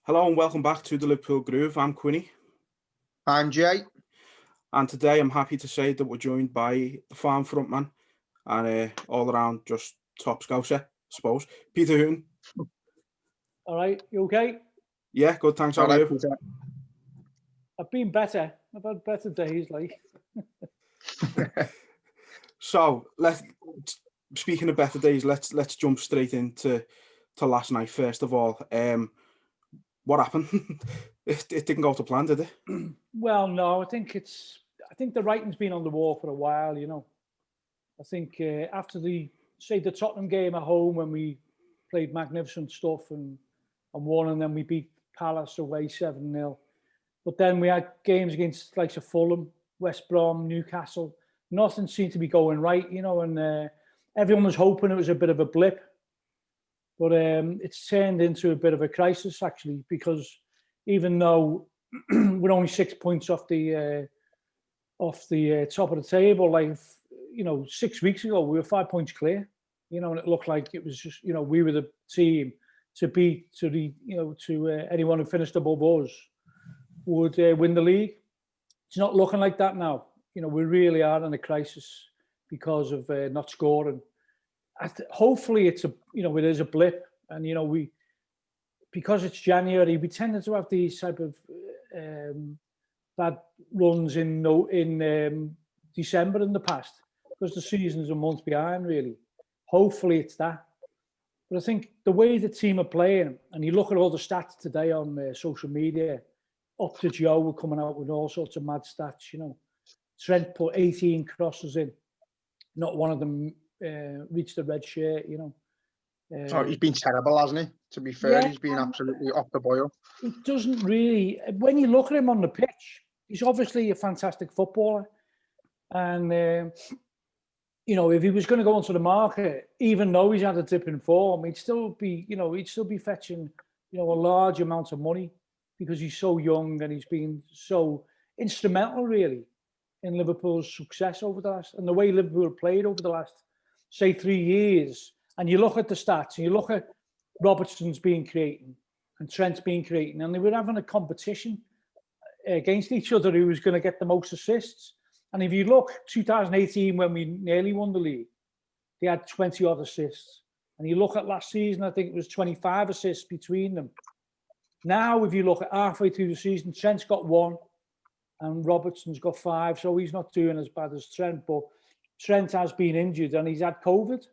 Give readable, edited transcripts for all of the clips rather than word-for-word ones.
Hello and welcome back to the Liverpool Groove. I'm Quinny. I'm Jay. And today I'm happy to say that we're joined by the farm frontman and all around just top scouser, I suppose, Peter Hooton. All right, you okay? Yeah, good, thanks. How are you? I've been better. I've had better days, like. So, speaking of better days, let's jump straight into last night. First of all, what happened? It didn't go to plan, did it? Well, no, I think the writing's been on the wall for a while, you know. I think after the Tottenham game at home when we played magnificent stuff and won, and then we beat Palace away 7-0. But then we had games against like Fulham, West Brom, Newcastle. Nothing seemed to be going right, you know, and everyone was hoping it was a bit of a blip. But it's turned into a bit of a crisis, actually, because even though we're only 6 points off the top of the table, like, you know, 6 weeks ago, we were 5 points clear, you know, and it looked like it was just, you know, we were the team to beat, anyone who finished above us would win the league. It's not looking like that now. You know, we really are in a crisis because of not scoring. Hopefully it is a blip, and, you know, because it's January, we tended to have these type of bad runs in December in the past, because the season's a month behind, really. Hopefully it's that. But I think the way the team are playing, and you look at all the stats today on social media, up to Joe, we're coming out with all sorts of mad stats, you know. Trent put 18 crosses in. Not one of them reached the red shirt, you know. He's been terrible, hasn't he? To be fair, yeah, he's been absolutely off the boil. He doesn't really, when you look at him on the pitch, he's obviously a fantastic footballer. And, you know, if he was going to go onto the market, even though he's had a dip in form, he'd still be fetching, you know, a large amount of money, because he's so young and he's been so instrumental, really, in Liverpool's success over the last, and the way Liverpool played over the last, say, 3 years. And you look at the stats, and you look at Robertson's been creating and Trent's been creating, and they were having a competition against each other who was going to get the most assists. And if you look, 2018, when we nearly won the league, they had 20 odd assists. And you look at last season, I think it was 25 assists between them. Now, if you look at halfway through the season, Trent's got 1 and Robertson's got 5. So he's not doing as bad as Trent, but Trent has been injured and he's had COVID.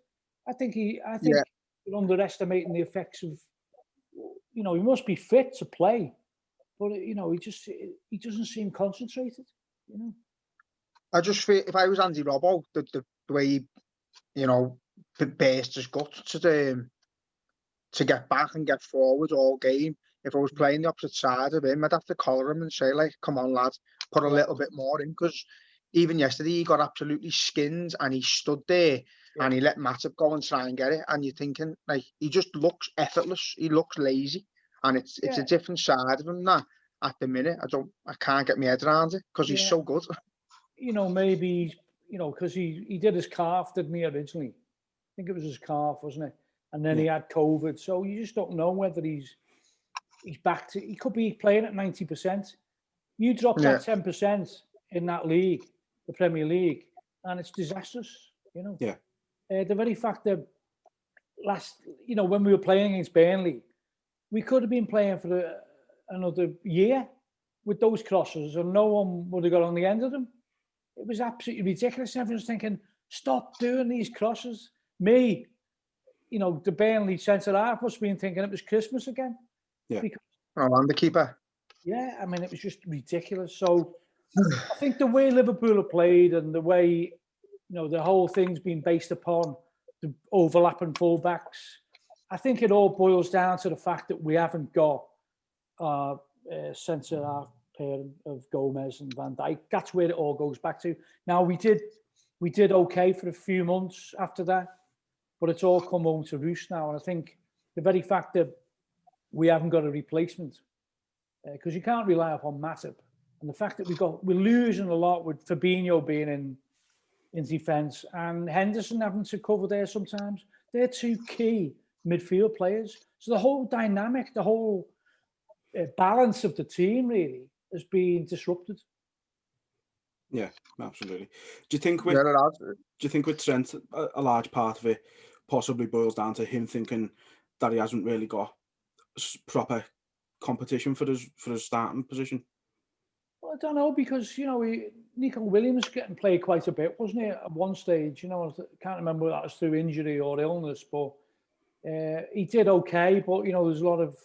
I think you're underestimating the effects of, you know, he must be fit to play, but, you know, he doesn't seem concentrated, you know. I just feel, if I was Andy Robbo, the way he, you know, burst his guts to get back and get forward all game, if I was playing the opposite side of him, I'd have to collar him and say, like, come on, lad, put a little bit more in, because even yesterday he got absolutely skinned and he stood there and he let Matip go and try and get it, and you're thinking, like, he just looks effortless, he looks lazy, and it's a different side of him that at the minute I can't get my head around it, because he's so good. You know, maybe, you know, because he did his calf, didn't he, originally? I think it was his calf, wasn't it? And then he had COVID, so you just don't know whether he's back to. He could be playing at 90%. You drop that 10% in that league, the Premier League, and it's disastrous. You know. Yeah. The very fact that you know, when we were playing against Burnley, we could have been playing for another year with those crosses, and no one would have got on the end of them. It was absolutely ridiculous. Everyone's thinking, stop doing these crosses. Me, you know, the Burnley centre-half must have been thinking it was Christmas again. Yeah. And the keeper. Yeah, I mean, it was just ridiculous. So I think the way Liverpool have played and the way, you know, the whole thing's been based upon the overlapping fullbacks, I think it all boils down to the fact that we haven't got centre-half pair of Gomez and Van Dijk. That's where it all goes back to. Now, we did okay for a few months after that, but it's all come home to roost now. And I think the very fact that we haven't got a replacement, because you can't rely upon Matip, and the fact that we're losing a lot with Fabinho being in defence and Henderson having to cover there sometimes. They're two key midfield players. So the whole dynamic, the whole balance of the team really has been disrupted. Yeah, absolutely. Do you think with Yeah, it has. Trent, a large part of it possibly boils down to him thinking that he hasn't really got proper competition for his starting position? Well, I don't know, because Nico Williams getting played quite a bit, wasn't he, at one stage? I can't remember whether that was through injury or illness, but he did okay. But there's a lot of,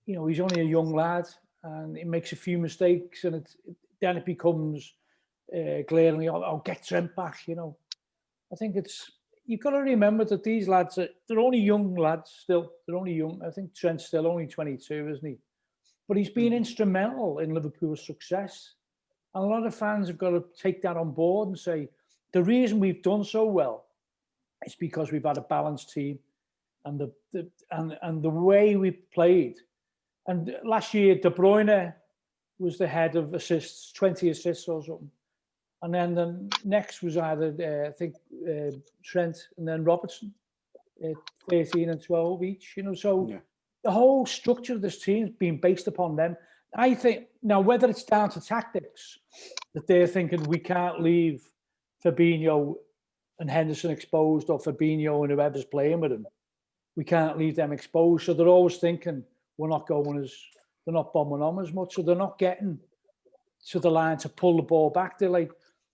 he's only a young lad, and he makes a few mistakes, and then it becomes glaringly, I'll get Trent back. I think you've got to remember that these lads they're only young lads still. They're only young. I think Trent's still only 22, isn't he? But he's been instrumental in Liverpool's success. And a lot of fans have got to take that on board and say, the reason we've done so well is because we've had a balanced team, and the way we played. And last year, De Bruyne was the head of assists, 20 assists or something. And then the next was either, I think, Trent and then Robertson, 13 and 12 each. So the whole structure of this team has been based upon them. I think now, whether it's down to tactics, that they're thinking we can't leave Fabinho and Henderson exposed, or Fabinho and whoever's playing with him, we can't leave them exposed. So they're always thinking they're not bombing on as much. So they're not getting to the line to pull the ball back. They're like,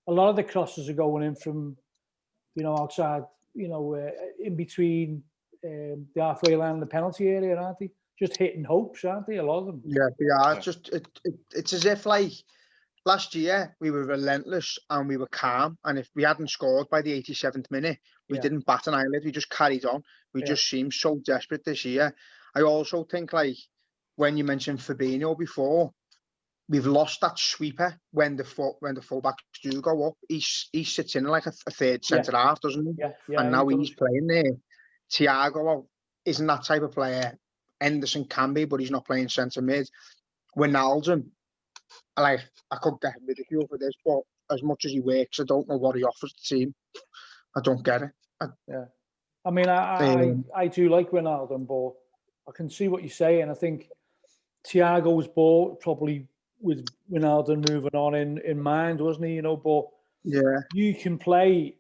a lot of the crosses are going in from, outside, in between the halfway line and the penalty area, aren't they? Just hitting hopes, aren't they? A lot of them. Yeah, they are. It's as if, like, last year we were relentless and we were calm, and if we hadn't scored by the 87th minute, we didn't bat an eyelid. We just carried on. We just seemed so desperate this year. I also think, like, when you mentioned Fabinho before, we've lost that sweeper when the fullbacks do go up. He sits in like a third centre half, doesn't he? Yeah, and now he's playing there. Thiago isn't that type of player. Henderson can be, but he's not playing centre mid. Wijnaldum, like, I could get ridiculed for this, but as much as he works, I don't know what he offers the team. I don't get it. I mean, I do like Wijnaldum, but I can see what you're saying. I think Thiago was bought probably with Wijnaldum moving on in mind, wasn't he? But you can play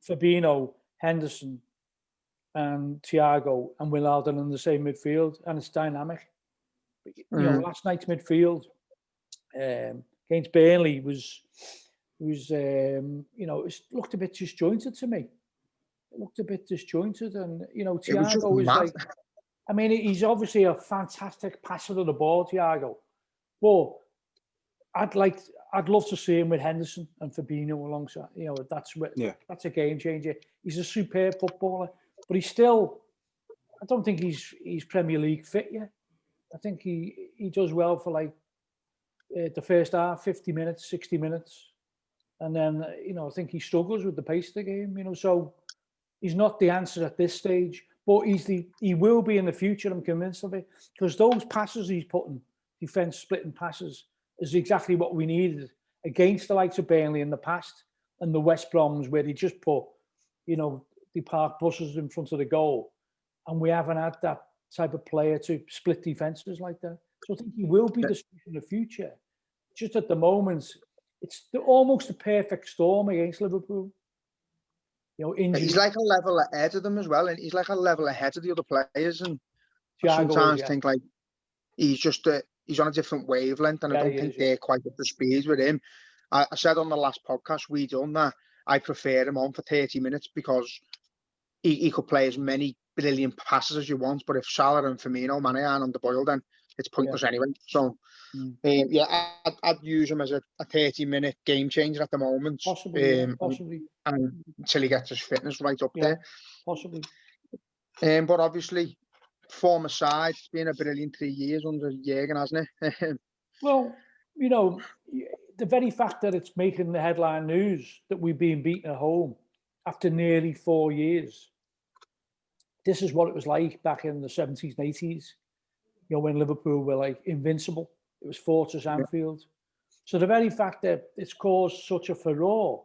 Fabinho, Henderson, and Thiago and Wijnaldum in the same midfield, and it's dynamic. Last night's midfield against Burnley was it looked a bit disjointed to me. It looked a bit disjointed, and Thiago is like, I mean, he's obviously a fantastic passer of the ball, Thiago, but I'd love to see him with Henderson and Fabinho alongside. That's a game changer. He's a superb footballer, but he's still, I don't think he's Premier League fit yet. I think he does well for like the first half, 50 minutes, 60 minutes. And then, I think he struggles with the pace of the game, so he's not the answer at this stage, but he will be in the future, I'm convinced of it, because those passes he's putting, defence splitting passes, is exactly what we needed against the likes of Burnley in the past and the West Broms, where they just put, they park buses in front of the goal. And we haven't had that type of player to split defences like that. So I think he will be the in the future. Just at the moment, it's almost a perfect storm against Liverpool. He's like a level ahead of them as well, and he's like a level ahead of the other players. And I sometimes think like he's on a different wavelength, and I don't think they're quite up to speed with him. I said on the last podcast we done that I prefer him on for 30 minutes because he could play as many brilliant passes as you want, but if Salah and Firmino, Mane aren't on the boil, then it's pointless anyway. So, I'd use him as a 30-minute game changer at the moment. Possibly. And until he gets his fitness right up there. Possibly. But obviously, former side, it's been a brilliant 3 years under Jürgen, hasn't it? Well, the very fact that it's making the headline news that we've been beaten at home after nearly 4 years. This is what it was like back in the 70s and 80s, when Liverpool were like invincible. It was Fortress Anfield. So the very fact that it's caused such a furore,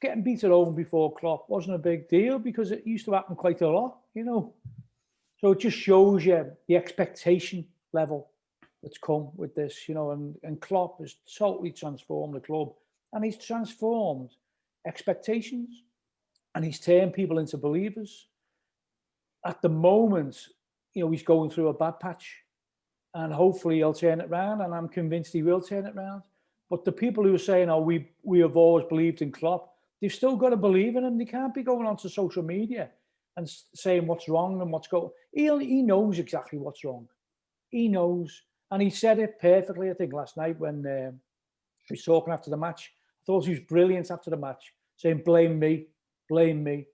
getting beat at home before Klopp wasn't a big deal because it used to happen quite a lot, So it just shows you the expectation level that's come with this, you know, and Klopp has totally transformed the club, and he's transformed expectations, and he's turned people into believers. At the moment, you know, he's going through a bad patch, and hopefully he'll turn it around, and I'm convinced he will turn it around. But the people who are saying, oh, we have always believed in Klopp, they've still got to believe in him. They can't be going onto social media and saying what's wrong and what's going. He knows exactly what's wrong. He knows. And he said it perfectly, I think, last night when he was talking after the match. I thought he was brilliant after the match, saying, blame me, blame me,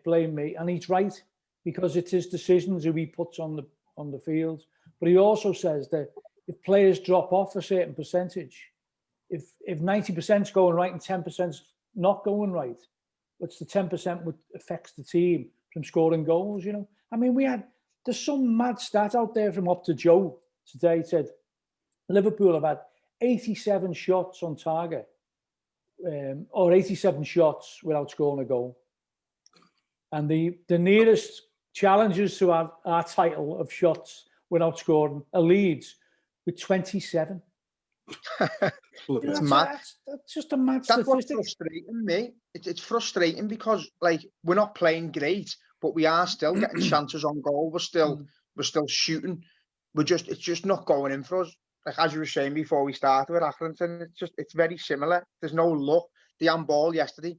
blame me. And he's right, because it's his decisions who he puts on the field. But he also says that if players drop off a certain percentage, if 90% is going right and 10% is not going right, it's the 10% which affects the team from scoring goals, you know. I mean, there's some mad stat out there from Up to Joe today, said Liverpool have had 87 shots on target, or 87 shots without scoring a goal. And the nearest challengers to our title of shots without scoring are Leeds with 27. It's mad. That's just a mad statistic. What's frustrating me. It's frustrating because, like, we're not playing great, but we are still getting chances on goal. We're still shooting. It's just not going in for us. Like, as you were saying before we started with Accrington, it's very similar. There's no luck. The handball yesterday,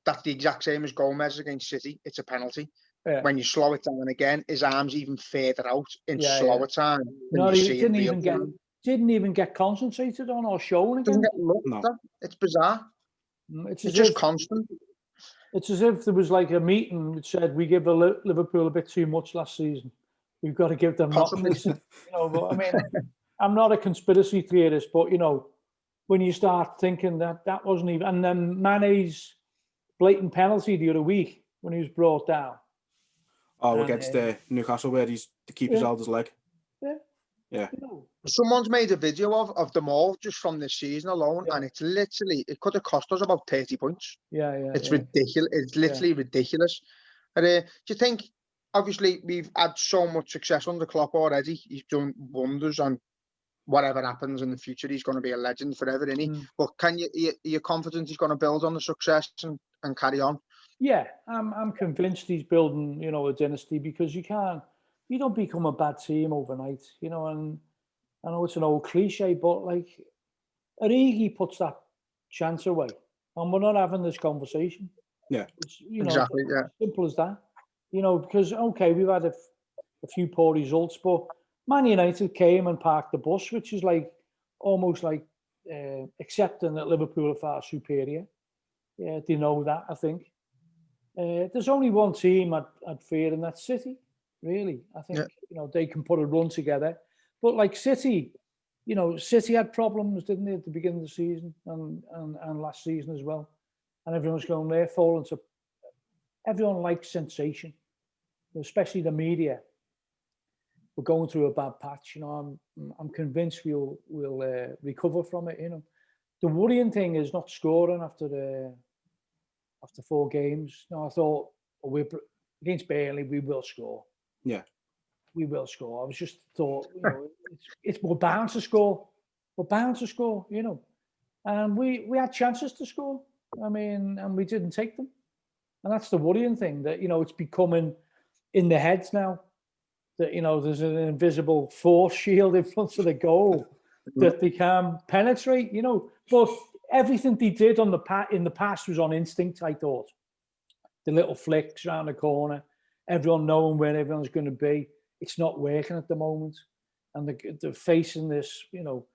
that's the exact same as Gomez against City. It's a penalty. Yeah. When you slow it down again, his arm's even further out in slower time. No, he didn't even get concentrated on or shown again. Doesn't get looked at. It's bizarre. It's just constant. It's as if there was like a meeting that said, we give Liverpool a bit too much last season. We've got to give them nothing. You know, but I mean, I'm not a conspiracy theorist, but you know, when you start thinking that wasn't even, and then Mane's blatant penalty the other week when he was brought down. Oh, against Newcastle, where the keeper's held his leg. Yeah. You know. Someone's made a video of them all just from this season alone, and it's literally, it could have cost us about 30 points. It's ridiculous. It's literally ridiculous. And, do you think, obviously, we've had so much success under Klopp already. He's done wonders, and whatever happens in the future, he's going to be a legend forever, isn't he? But you're confident he's going to build on the success and carry on? Yeah, I'm convinced he's building, you know, a dynasty, because you don't become a bad team overnight, you know. And I know it's an old cliche, but like, Origi puts that chance away, and we're not having this conversation. Yeah, it's, you know, exactly. Simple as that, you know. Because we've had a few poor results, but Man United came and parked the bus, which is like almost like accepting that Liverpool are far superior. Yeah, they know that, I think. There's only one team I'd fear, and that's City. Really, I think you know, they can put a run together. But like City, you know, City had problems, didn't they, at the beginning of the season and last season as well. And everyone's going, they're falling to. Everyone likes sensation, especially the media. We're going through a bad patch, you know. I'm convinced we'll recover from it. You know, the worrying thing is not scoring after 4 games. You know, I thought against Burnley we will score. Yeah, we will score. I was just thought, you know, we're bound to score. We're bound to score, you know. And we had chances to score. I mean, and we didn't take them. And that's the worrying thing, that, you know, it's becoming in the heads now that, you know, there's an invisible force shield in front of the goal that they can penetrate, you know. But everything they did in the past was on instinct, I thought. The little flicks around the corner, everyone knowing where everyone's going to be. It's not working at the moment. And they're facing this, you know,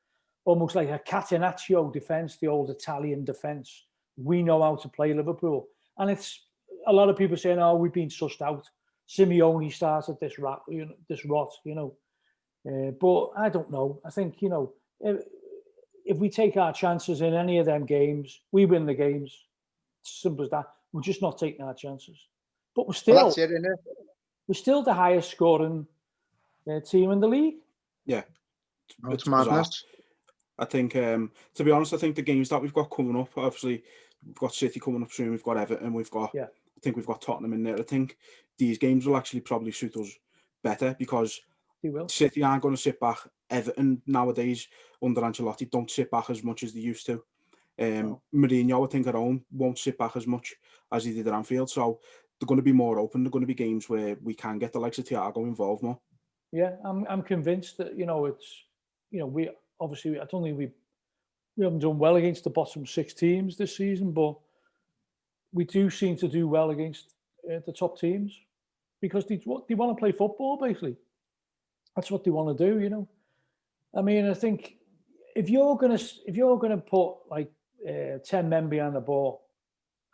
almost like a catenaccio defence, the old Italian defence. We know how to play Liverpool. And it's a lot of people saying, oh, we've been sussed out. Simeone started this rot, you know. But I don't know. I think, you know, if we take our chances in any of them games, we win the games. It's simple as that. We're just not taking our chances. But we're still, that's it, isn't it? We're still the highest scoring team in the league. Yeah. It's madness. I think, to be honest, I think the games that we've got coming up, obviously, we've got City coming up soon, we've got Everton, I think we've got Tottenham in there. I think these games will actually probably suit us better, because They will. City aren't going to sit back. Everton nowadays under Ancelotti don't sit back as much as they used to. Mourinho, I think, at home won't sit back as much as he did at Anfield. So they're going to be more open. They're going to be games where we can get the likes of Thiago involved more. Yeah, I'm convinced that, it's, we obviously, I don't think we haven't done well against the bottom 6 teams this season, but we do seem to do well against the top teams, because they want to play football, basically. That's what they want to do, I mean, I think if you're gonna put like 10 men behind the ball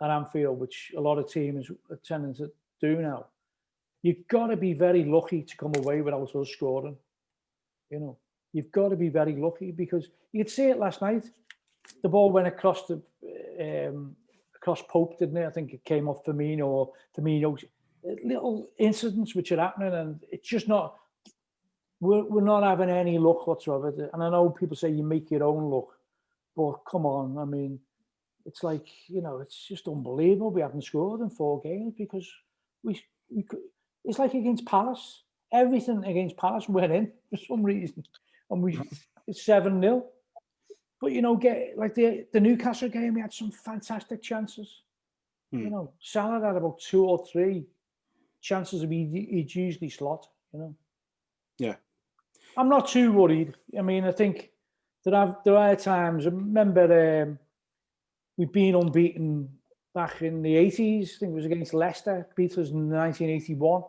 at Anfield, which a lot of teams are tending to do now, you've got to be very lucky to come away without us scoring. You've got to be very lucky, because you could see it last night. The ball went across Pope, didn't it? I think it came off Firmino, or Firmino. Little incidents which are happening, and it's just not. We're not having any luck whatsoever. And I know people say you make your own luck, but come on, I mean, it's like, it's just unbelievable we haven't scored in 4 games, because we could. It's like against Palace. Everything against Palace went in for some reason, and it's 7-0. But get like the Newcastle game, we had some fantastic chances. Salah had about 2 or 3 chances of he'd usually slot. Yeah, I'm not too worried. I mean, I think there are times. I remember we've been unbeaten back in the 80s. I think it was against Leicester, beat us in 1981.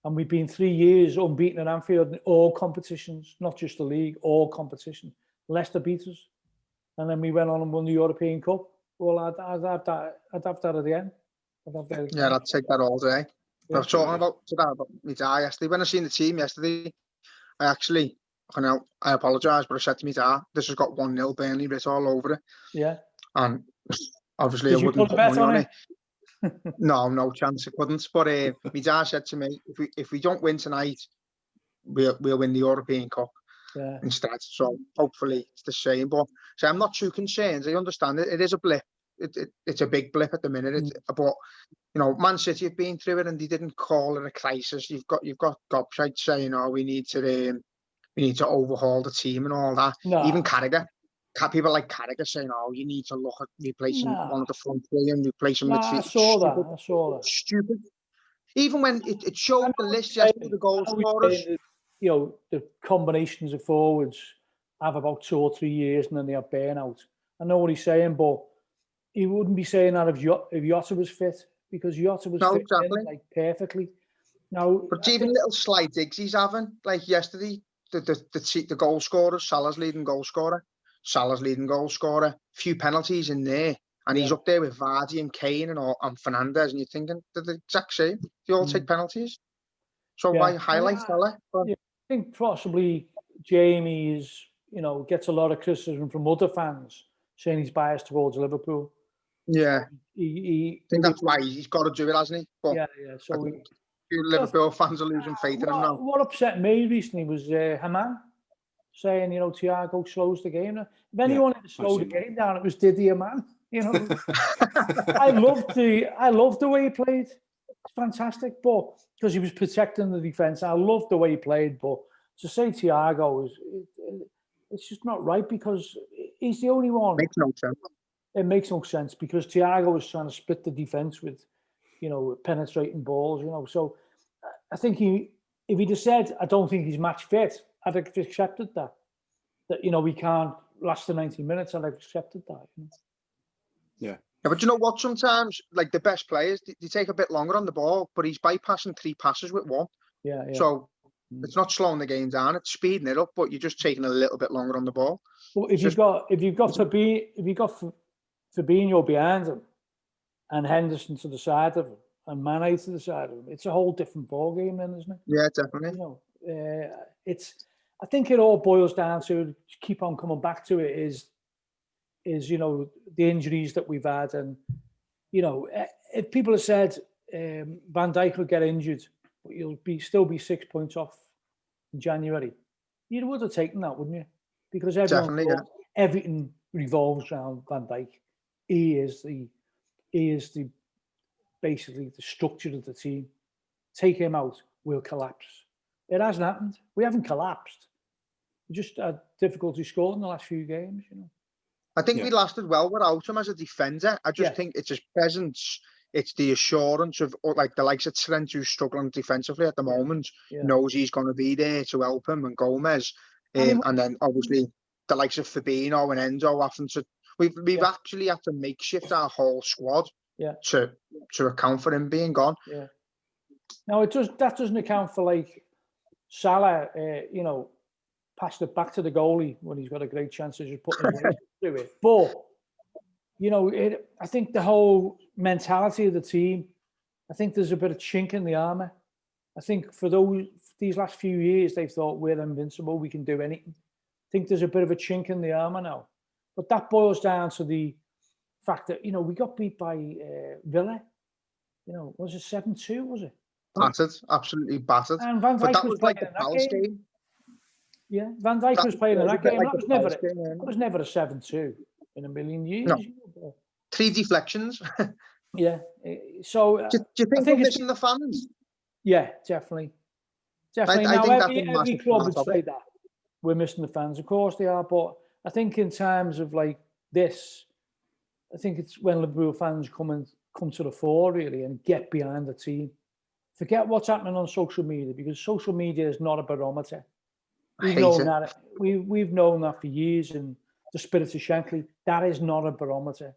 And we've been 3 years unbeaten at Anfield in all competitions, not just the league, all competition. Leicester beat us, and then we went on and won the European Cup. Well, I'd have that at the end. Yeah, I'd take that all day. I was talking about my dad yesterday. When I seen the team yesterday, I apologise, but I said to my dad, this has got 1-0 Burnley written all over it. Yeah. And obviously Did I wouldn't put put money on it? No chance I couldn't. But my dad said to me, if we don't win tonight, we'll win the European Cup instead. So hopefully it's the same. But so I'm not too concerned. I understand it. It is a blip. It's a big blip at the minute. But Man City have been through it, and they didn't call it a crisis. You've got gobshites saying, "Oh, we need to overhaul the team and all that." No. Even Carragher. People like Carragher saying, "Oh, you need to look at replacing one of the front three and replacing midfield." I saw that. Stupid. Even when it showed the list yesterday, the goal scorers. The combinations of forwards have about 2 or 3 years, and then they have burnout. I know what he's saying, but he wouldn't be saying that if Jota was fit, because Jota was fit in, perfectly. Now, but even little slight digs he's having, like yesterday, the goal scorer, Salah's leading goal scorer, few penalties in there, and he's up there with Vardy and Kane and Fernandes, and you're thinking they're the exact same. They all take penalties. So why highlight Salah? I think possibly Jamie gets a lot of criticism from other fans saying he's biased towards Liverpool. Yeah, I think that's why he's got to do it, hasn't he? But So Liverpool fans are losing faith in him now. What upset me recently was Haman saying, Thiago slows the game. If anyone had to slow the game down, it was Didier, man. I loved the way he played. It's fantastic, but because he was protecting the defence, I loved the way he played. But to say Thiago it's just not right, because he's the only one. Makes no sense. It makes no sense, because Thiago was trying to split the defence with, penetrating balls. So I think if he'd have said, "I don't think he's match fit," I'd have accepted that. That we can't last the 90 minutes. I'd have accepted that. Yeah, but you know what? Sometimes, like the best players, they take a bit longer on the ball, but he's bypassing 3 passes with 1. Yeah. So it's not slowing the game down; it's speeding it up, but you're just taking a little bit longer on the ball. Well, if you've got Fabinho behind him, and Henderson to the side of him, and Mane to the side of him, it's a whole different ball game, then, isn't it? Yeah, definitely. I think it all boils down to, keep on coming back to it, is the injuries that we've had, and if people have said Van Dijk will get injured, but you'll still be 6 points off in January, you would have taken that, wouldn't you? Because everything revolves around Van Dijk. He is the basically the structure of the team. Take him out, we'll collapse. It hasn't happened. We haven't collapsed. We just had difficulty scoring the last few games, you know. I think we lasted well without him as a defender. I just think it's his presence, it's the assurance of, like the likes of Trent, who's struggling defensively at the moment, knows he's going to be there to help him, and Gomez, and then obviously the likes of Fabinho and Endo having to. We've actually had to makeshift our whole squad to account for him being gone. Yeah. Now that doesn't account for like Salah, you know, passed it back to the goalie when he's got a great chance of just putting it through it. But you know, I think the whole mentality of the team, I think there's a bit of chink in the armour. I think for these last few years, they've thought we're invincible, we can do anything. I think there's a bit of a chink in the armour now. But that boils down to the fact that, you know, we got beat by Villa. You know, was it 7-2, was it? Battered, absolutely battered. And Van Dijk was like the Palace game. Yeah, Van Dijk was playing in that game. That was never a 7-2 in a million years. No. You know, 3 deflections. Yeah. So do you think we're missing the fans? Yeah, definitely. Definitely. I now, think every club would say that. We're missing the fans. Of course they are. But I think in times of like this, I think it's when Liverpool fans come to the fore, really, and get behind the team. Forget what's happening on social media, because social media is not a barometer. We've known that. We've known that for years, and the Spirit of Shankly, that is not a barometer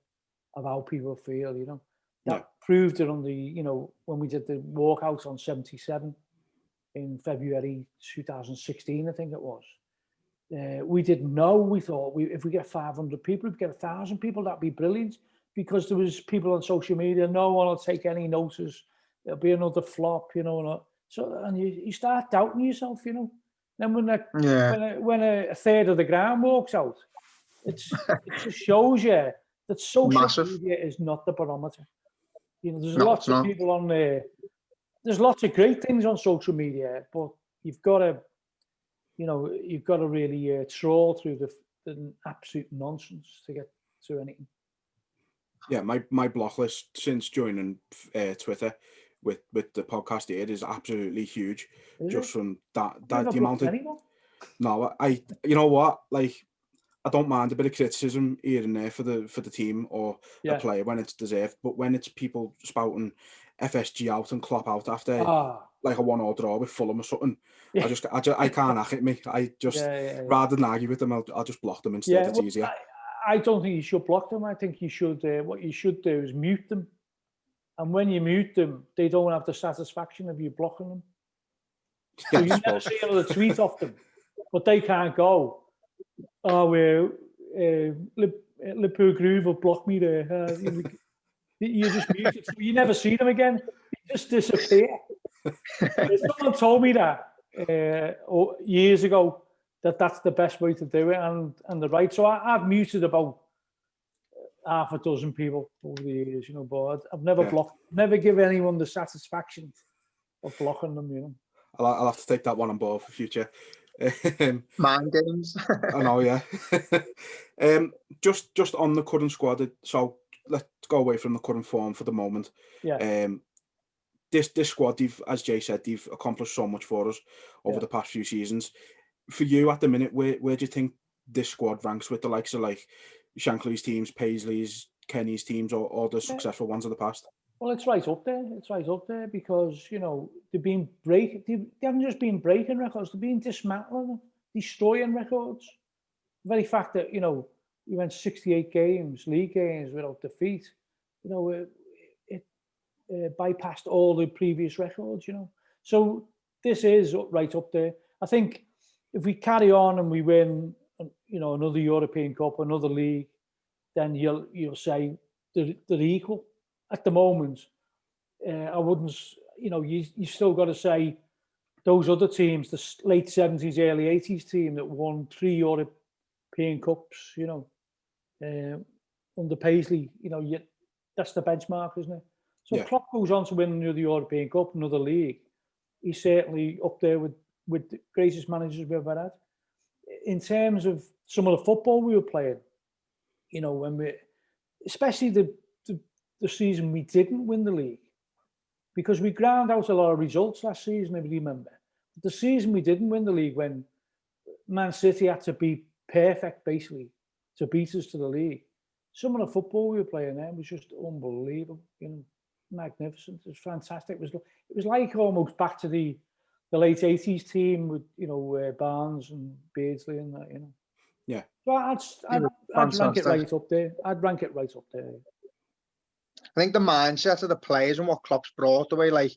of how people feel, you know. That proved it on the, you know, when we did the walkout on 77 in February 2016, I think it was. We didn't know. We thought if we get 500 people, if we get 1,000 people, that'd be brilliant, because there was people on social media, no one will take any notice. It'll be another flop, you know. So, and you start doubting yourself, you know. Then when a third of the ground walks out, it just shows you that social media is not the barometer. You know, there's lots of people on there. There's lots of great things on social media, but you've got to really trawl through the absolute nonsense to get to anything. Yeah, my block list since joining Twitter with the podcast here is absolutely huge. From that the amount of no, you know what, like, I don't mind a bit of criticism here and there for the team or a player when it's deserved, but when it's people spouting FSG out and Klopp out after like a 1-1 draw with Fulham or something, I can't hack it, me. I just rather than argue with them, I'll just block them instead. It's easier. I don't think you should block them. I think you should. What you should do is mute them, and when you mute them, they don't have the satisfaction of you blocking them. So you never see another tweet off them, but they can't go, oh, Liverpool Groove will block me there. You just mute it. So you never see them again. You just disappear. Someone told me that years ago, that's the best way to do it, and they're right. So I've muted about half a dozen people over the years, you know, but I've never blocked, never give anyone the satisfaction of blocking them, you know. I'll have to take that one on board for future. Mind games. I know, yeah. Just on the current squad, so let's go away from the current form for the moment. Yeah. This squad, as Jay said, they've accomplished so much for us over the past few seasons. For you at the minute, where do you think this squad ranks with the likes of like Shankly's teams, Paisley's, Kenny's teams, or the successful ones of the past? Well, it's right up there. It's right up there because, you know, they haven't just been breaking records, they've been dismantling them, destroying records. The very fact that, you know, we went 68 games, league games without defeat, you know, it bypassed all the previous records, you know. So this is right up there. I think if we carry on and we win, you know, another European Cup, another league, then you'll say they're equal. At the moment, I wouldn't, you know, you still got to say those other teams, the late 70s, early 80s team that won 3 European Cups, you know, under Paisley, you know, that's the benchmark, isn't it? So Klopp goes on to win another European Cup, another league. He's certainly up there with the greatest managers we've ever had. In terms of some of the football we were playing, you know, especially the season we didn't win the league, because we ground out a lot of results last season, if you remember. The season we didn't win the league when Man City had to be perfect, basically, to beat us to the league. Some of the football we were playing there was just unbelievable, magnificent. It was fantastic. It was like almost back to the late 80s team with, Barnes and Beardsley and that, Yeah. So I'd rank it right up there. I'd rank it right up there. I think the mindset of the players and what Klopp's brought, the way like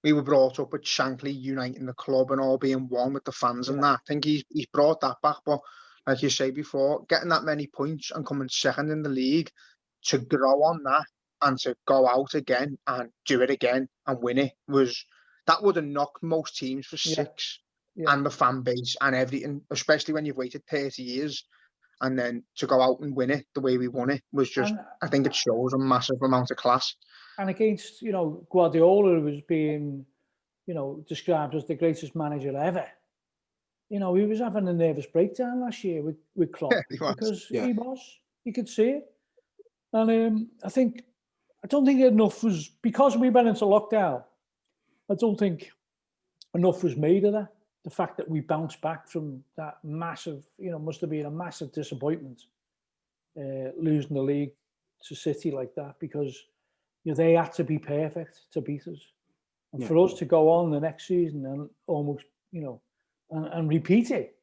we were brought up with Shankly uniting the club and all being one with the fans and that. I think he's brought that back. But like you say before, getting that many points and coming second in the league, to grow on that and to go out again and do it again and win it that would have knocked most teams for six. Yeah. And the fan base and everything, especially when you've waited 30 years. And then to go out and win it the way we won it was just, I think it shows a massive amount of class. And against, Guardiola was being, described as the greatest manager ever. He was having a nervous breakdown last year with Klopp. Because he was. You could see it. And I don't think enough was, because we went into lockdown, I don't think enough was made of that. The fact that we bounced back from that massive, must have been a massive disappointment, losing the league to City like that, because they had to be perfect to beat us. And for us to go on the next season and almost, and repeat it,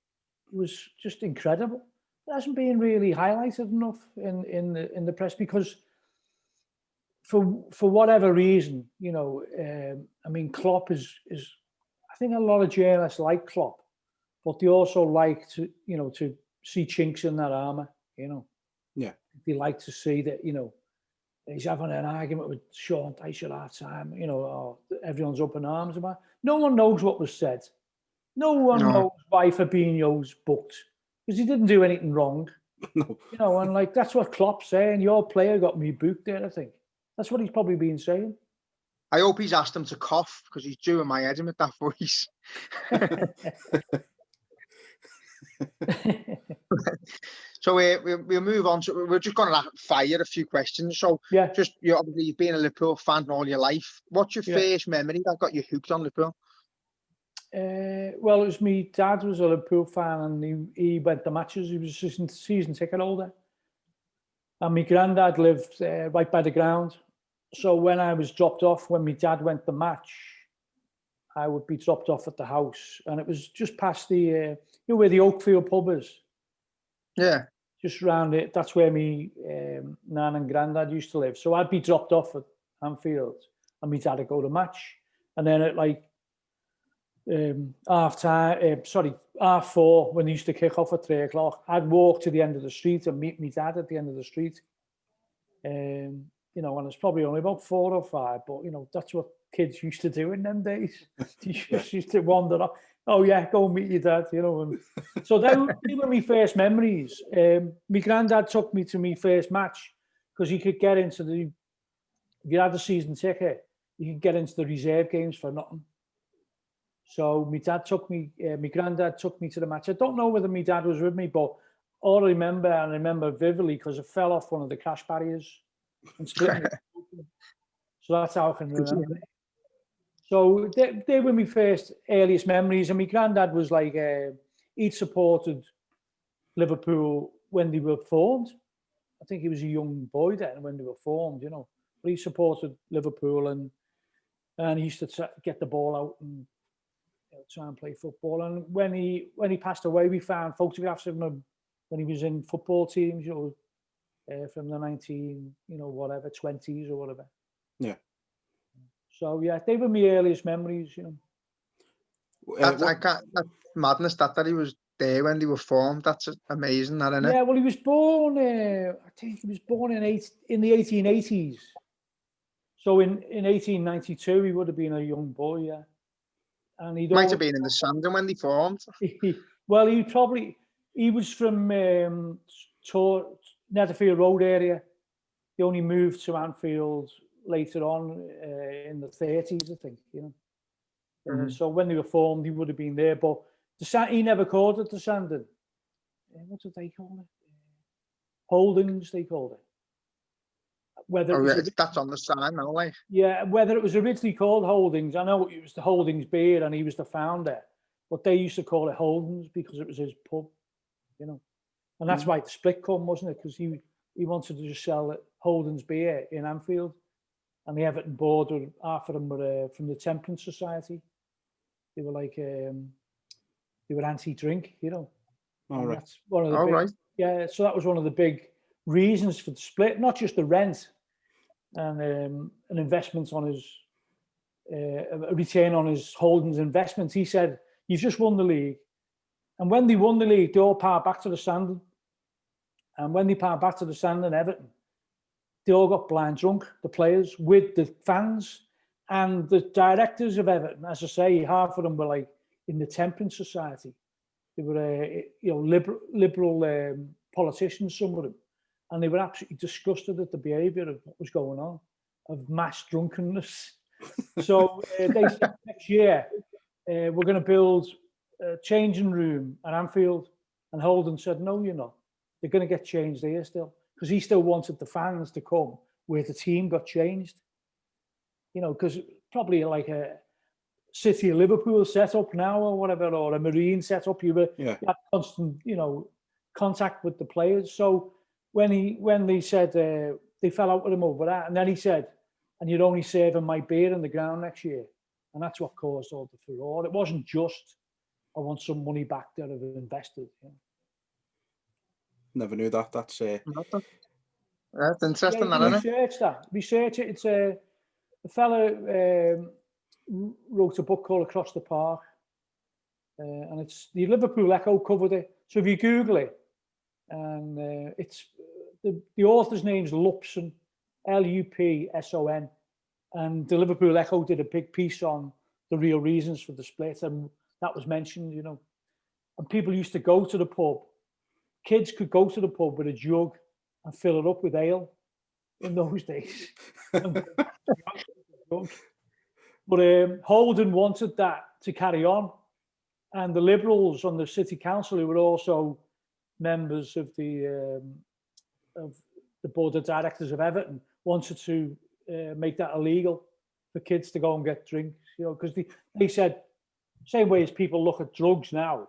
was just incredible. It hasn't been really highlighted enough in the press, because for whatever reason, Klopp is I think a lot of journalists like Klopp, but they also like to see chinks in that armour, Yeah. They like to see that, he's having an argument with Sean Dyche at half time, or everyone's up in arms about it. No one knows what was said. No one knows why Fabinho's booked, because he didn't do anything wrong. No. And like, that's what Klopp's saying. Your player got me booked there, I think. That's what he's probably been saying. I hope he's asked him to cough, because he's doing my head in with that voice. So we'll move on. So we're just going to fire a few questions. So just obviously you've been a Liverpool fan all your life. What's your first memory that got you hooked on Liverpool? Well, it was me. Dad was a Liverpool fan, and he went to matches. He was a season ticket holder, and my granddad lived right by the ground. So when I was dropped off, when my dad went to match, I would be dropped off at the house, and it was just past the, where the Oakfield pub is. Yeah. Just around it. That's where me nan and granddad used to live. So I'd be dropped off at Anfield, and my dad would go to match, and then at like half four, when they used to kick off at 3 o'clock, I'd walk to the end of the street and meet my dad at the end of the street. And it's probably only about 4 or 5, but that's what kids used to do in them days. They just used to wander off. Oh yeah, go meet your dad, And so they were my first memories. My granddad took me to my first match, because he could get into if you had a season ticket, you could get into the reserve games for nothing. So my granddad took me to the match. I don't know whether my dad was with me, but all I remember vividly, because it fell off one of the cash barriers and split me. So that's how I can remember it. So they were my first earliest memories. And my granddad was like, he'd supported Liverpool when they were formed. I think he was a young boy then when they were formed, But he supported Liverpool, and he used to get the ball out and try and play football. And when he passed away, we found photographs of him when he was in football teams, from the 20s or whatever. Yeah. So yeah, they were my earliest memories. That's madness that he was there when they were formed. That's amazing, that, isn't it? Yeah, well, he was born. I think he was born in the 1880s. So in 1892, he would have been a young boy. Yeah, and he might have been in the Sandon when they formed. Well, he was from Netherfield Road area. He only moved to Anfield later on in the 30s, I think. So when they were formed, he would have been there, but he never called it the Sandon. What did they call it? Holdings, they called it. whether it was that's on the sign now, like. yeah, whether it was originally called Holdings. I know it was the Holdings beer, and he was the founder, but they used to call it Holdings because it was his pub, you know. And that's why the split come, wasn't it? Because he wanted to just sell Holdings beer in Anfield, and the Everton board were half of them were from the Temperance Society. They were like they were anti-drink, you know. All right. That's one of the big, Right. yeah. So that was one of the big reasons for the split, not just the rent and an investment on his a return on his Holdings investments. He said, "You've just won the league," and when they won the league, they all powered back to the standard. And when they powered back to the standard, Everton, they all got blind drunk, the players with the fans and the directors of Everton. As I say, half of them were like in the Temperance Society. They were, you know, liberal politicians, some of them, and they were absolutely disgusted at the behaviour of what was going on, of mass drunkenness. So they said next year we're going to build a changing room at Anfield, and Holden said, "No, you're not. They're going to get changed here still," because he still wanted the fans to come where the team got changed. You know, because probably like a City of Liverpool setup now or whatever, or a Marine setup, you had constant, you know, contact with the players. So when they said they fell out with him over that, and then he said, "And you're only saving my beer in the ground next year," and that's what caused all the furore. It wasn't just, "I want some money back that I've invested." You know? Never knew that. That's That's interesting, yeah, isn't it? Research it. It's a fella wrote a book called Across the Park, and it's the Liverpool Echo covered it. So if you Google it, and it's the author's name's Lupson, Lupson, and the Liverpool Echo did a big piece on the real reasons for the split, and that was mentioned, you know. And people used to go to the pub. Kids could go to the pub with a jug and fill it up with ale in those days. But Holden wanted that to carry on, and the Liberals on the City Council, who were also members of the board of directors of Everton, wanted to make that illegal for kids to go and get drinks. You know, because they said, same way as people look at drugs now,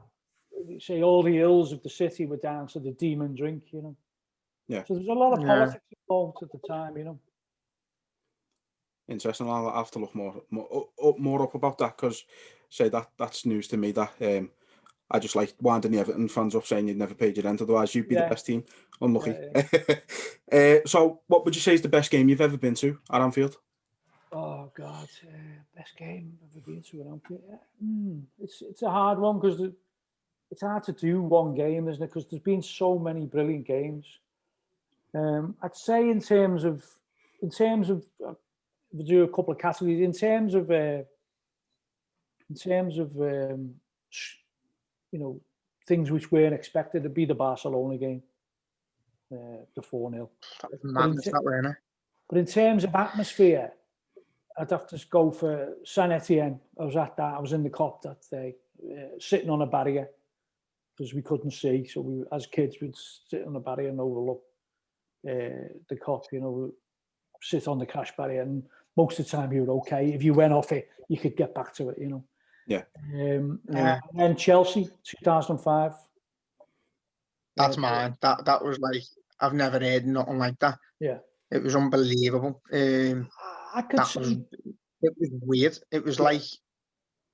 they say all the ills of the city were down to the demon drink. You know. Yeah. So there's a lot of politics involved at the time. You know. Interesting. I'll have to look more up about that, because say that's news to me. That I just like winding the Everton fans up, saying you'd never paid your rent, otherwise you'd be the best team. Unlucky. So what would you say is the best game you've ever been to at Anfield? Oh God, best game I've ever been to at Anfield. It's a hard one, because it's hard to do one game, isn't it? Because there's been so many brilliant games. I'd say in terms of we do a couple of categories in terms of you know, things which weren't expected. It'd be the Barcelona game, the 4-0. But in terms of atmosphere, I'd have to go for Saint Etienne. I was at that. I was in the Cop that day, sitting on a barrier because we couldn't see. So we, as kids, we'd sit on the barrier and overlook the Cop. You know, sit on the cash barrier, and most of the time you were okay. If you went off it, you could get back to it. You know. Yeah. And then Chelsea, 2005. That's mine. That was like, I've never heard nothing like that. Yeah. It was unbelievable. I could say it was weird. It was like,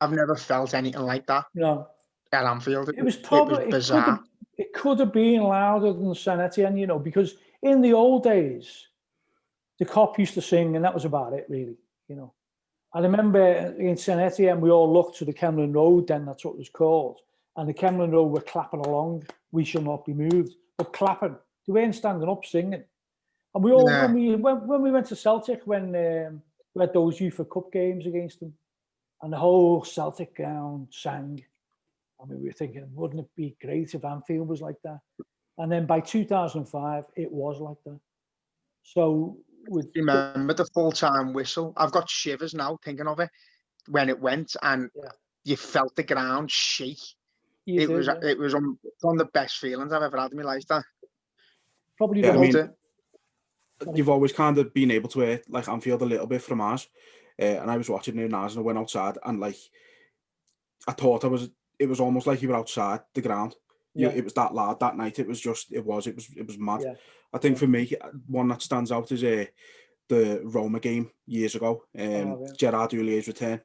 I've never felt anything like that. No. At Anfield. It was probably, it was bizarre. It could have been louder than Saint Etienne, you know, because in the old days, the Cop used to sing, and that was about it, really, you know. I remember in Saint Etienne, we all looked to the Kemlyn Road, then that's what it was called. And the Kemlyn Road were clapping along, "We Shall Not Be Moved," but clapping. They weren't standing up singing. And we all, when we went to Celtic, when we had those UEFA Cup games against them, and the whole Celtic ground sang. I mean, we were thinking, wouldn't it be great if Anfield was like that? And then by 2005, it was like that. So remember the full-time whistle? I've got shivers now thinking of it when it went, and you felt the ground shake. It was one of the best feelings I've ever had in my life. That probably I mean, you've always kind of been able to hear like Anfield a little bit from ours, and I was watching near ours and I went outside and like I thought it was almost like you were outside the ground. It was that loud that night. It was mad. Yeah. I think for me, one that stands out is the Roma game years ago. Gerard Houlier's return.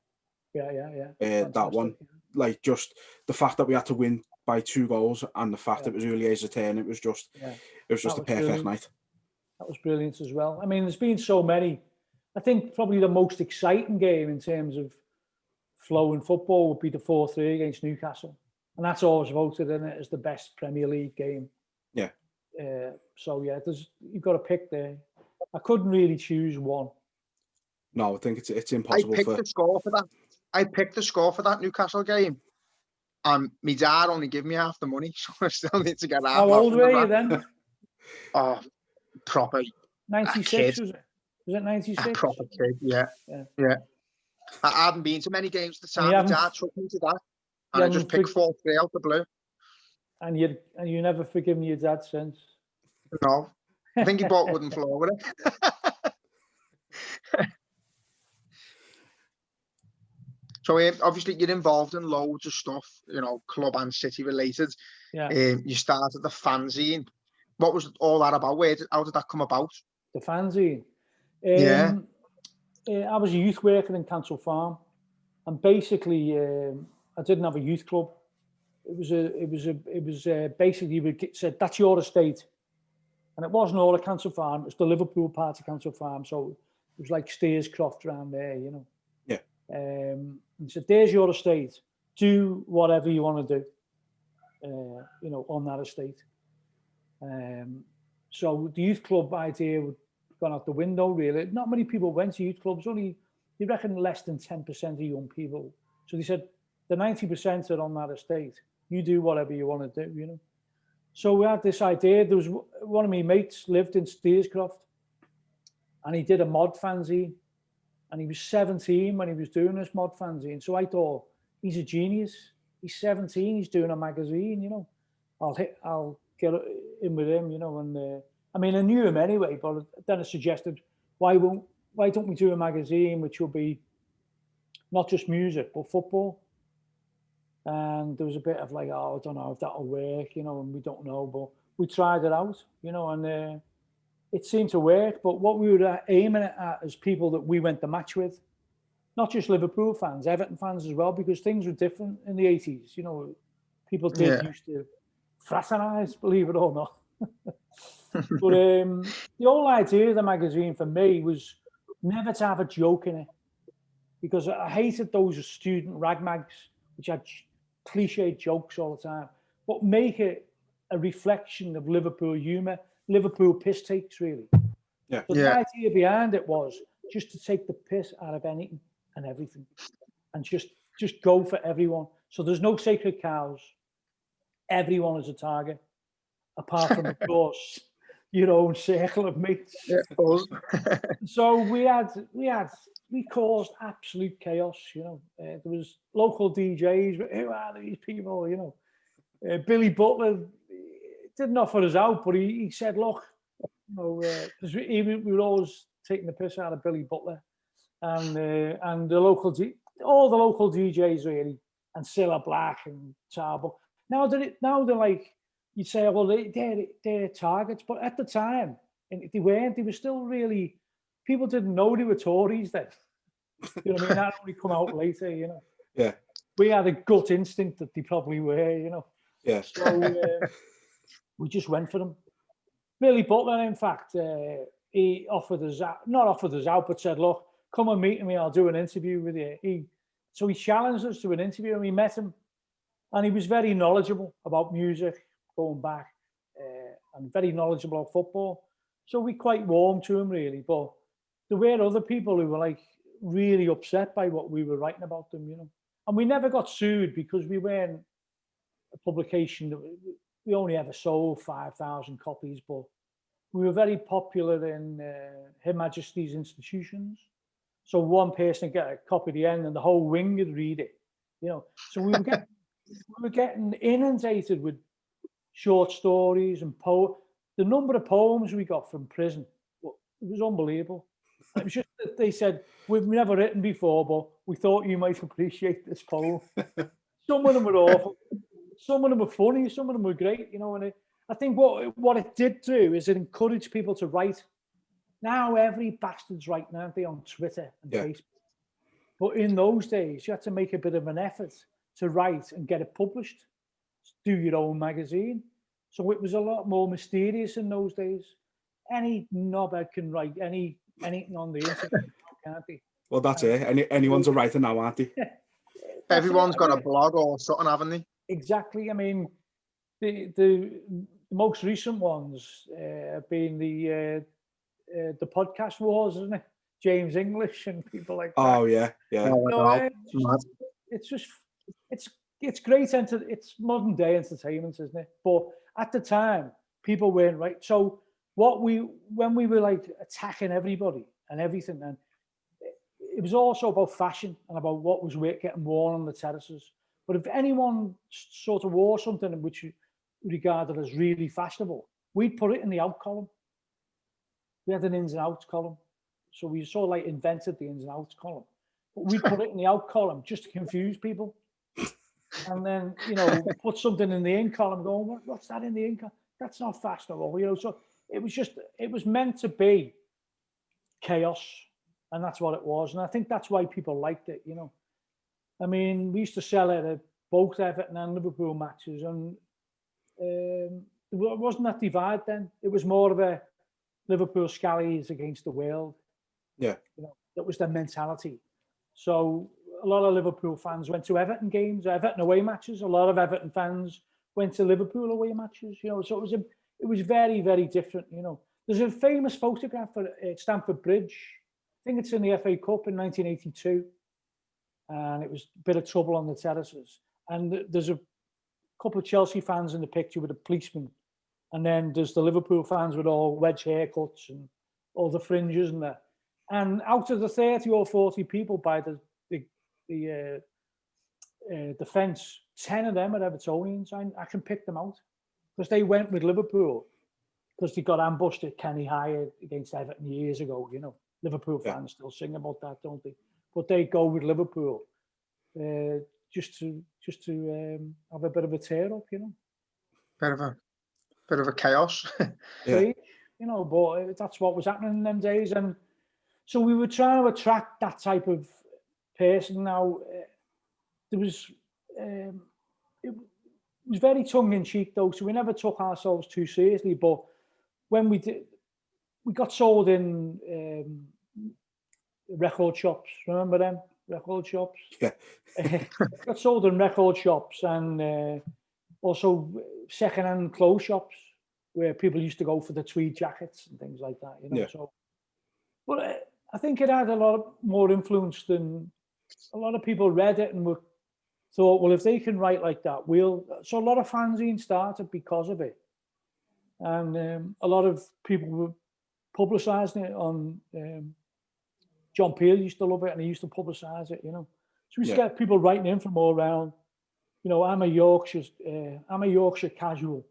That one, like just the fact that we had to win by 2 goals and the fact it was Houlier's return, it was just a perfect brilliant. night. That was brilliant as well. I mean, there's been so many. I think probably the most exciting game in terms of flow in football would be the 4-3 against Newcastle. And that's always voted in it as the best Premier League game. Yeah. So yeah, you've got to pick there. I couldn't really choose one. No, I think it's impossible. I picked the score for that Newcastle game. And my dad only gave me half the money, so I still need to get half. How old were you then? Oh, proper 96 was it? Was it 96? A proper kid, yeah. I hadn't been to many games at the time. My dad took me to that, and I just picked 4-3 out the blue. And you never forgiven your dad since? No, I think he bought wooden floor with it. So obviously you're involved in loads of stuff, club and city related. Yeah. You started the fanzine. What was all that about? How did that come about? The fanzine. I was a youth worker in Cancel Farm, and basically I didn't have a youth club. It was basically we said that's your estate, and it wasn't all of Cancel Farm. It was the Liverpool part of Cancel Farm, so it was like Steerscroft around there, Yeah. And said, "There's your estate. Do whatever you want to do, on that estate." So the youth club idea would gone out the window, really. Not many people went to youth clubs, only, you reckon, less than 10% of young people. So they said, the 90% are on that estate. You do whatever you want to do, So we had this idea. There was one of my mates lived in Steerscroft, and he did a mod fanzine, and he was 17 when he was doing this mod fanzine. So I thought, he's a genius. He's 17, he's doing a magazine, I'll get in with him, and I mean, I knew him anyway, but then I suggested, why don't we do a magazine which will be not just music, but football? And there was a bit of like, I don't know if that'll work, and we don't know, but we tried it out, and it seemed to work. But what we were aiming at is people that we went to match with, not just Liverpool fans, Everton fans as well, because things were different in the 80s. People used to fraternize, believe it or not. But the whole idea of the magazine for me was never to have a joke in it, because I hated those student rag mags which had cliched jokes all the time, but make it a reflection of Liverpool humour, Liverpool piss takes, really. Yeah. So the idea behind it was just to take the piss out of anything and everything, and just go for everyone. So there's no sacred cows. Everyone is a target, apart from, of course, your own circle of mates. Yeah, So we caused absolute chaos. There was local DJs. Who are these people? Billy Butler didn't offer us out, but he said, "Look, because we were always taking the piss out of Billy Butler, and all the local DJs really, and Cilla Black and Tarbuck. Now they're like." You'd say, well, they're targets, but at the time, and they weren't. They were still really, people didn't know they were Tories then. You know what I mean? That only come out later, Yeah. We had a gut instinct that they probably were, Yeah. So we just went for them. Billy Butler, in fact, he not offered us out, but said, look, come and meet me, I'll do an interview with you. So he challenged us to an interview, and we met him, and he was very knowledgeable about music, going back, and very knowledgeable about football. So we quite warmed to him, really. But there were other people who were like really upset by what we were writing about them, And we never got sued because we weren't a publication that we only ever sold 5,000 copies, but we were very popular in Her Majesty's institutions. So one person would get a copy at the end, and the whole wing would read it, So we were getting inundated with short stories and the number of poems we got from prison was unbelievable. It was just that they said, we've never written before, but we thought you might appreciate this poem. Some of them were awful. Some of them were funny. Some of them were great, you know. And I think what it did do is it encouraged people to write. Now every bastard's writing, aren't they, on Twitter and Facebook? But in those days, you had to make a bit of an effort to write and get it published. Do your own magazine. So it was a lot more mysterious in those days. Any knobhead can write anything on the internet, can't they? Well, that's it. Anyone's a writer now, aren't they? Everyone's got a blog or something, haven't they? Exactly. I mean, the most recent ones have been the podcast wars, isn't it? James English and people like that. Oh yeah. It's just it's great. It's modern day entertainment, isn't it? But at the time, people weren't right. So when we were like attacking everybody and everything, and it was also about fashion and about what was getting worn on the terraces. But if anyone sort of wore something which you regarded as really fashionable, we'd put it in the out column. We had an ins and outs column. So we sort of like invented the ins and outs column. But we'd put it in the out column just to confuse people. And then, you know, put something in the in column going, what's that in the in column? That's not fashionable, you know. So it was meant to be chaos. And that's what it was. And I think that's why people liked it, you know. I mean, we used to sell it at both Everton and Liverpool matches. And it wasn't that divide then. It was more of a Liverpool scallies against the world. Yeah. You know, that was their mentality. So a lot of Liverpool fans went to Everton games, Everton away matches. A lot of Everton fans went to Liverpool away matches, you know. So it was very, very different, you know. There's a famous photograph at Stamford Bridge. I think it's in the FA Cup in 1982. And it was a bit of trouble on the terraces. And there's a couple of Chelsea fans in the picture with a policeman. And then there's the Liverpool fans with all wedge haircuts and all the fringes and that. And out of the 30 or 40 people by the fence, 10 of them are Evertonians. I can pick them out because they went with Liverpool because they got ambushed at Kenny High against Everton years ago. You know, Liverpool fans still sing about that, don't they? But they go with Liverpool just to have a bit of a tear up, you know. Bit of a chaos. You know, but that's what was happening in them days. And so we were trying to attract that type of person. Now, it was very tongue-in-cheek, though, so we never took ourselves too seriously. But when we did, we got sold in record shops. Remember them? Record shops? Yeah. Got sold in record shops and also second-hand clothes shops where people used to go for the tweed jackets and things like that, you know. So, but I think it had a lot more influence than a lot of people read it and thought, well, if they can write like that, so a lot of fanzines started because of it. And a lot of people were publicising it on, John Peel used to love it and he used to publicise it, you know. So we used to get people writing in from all around. You know, I'm a Yorkshire casual.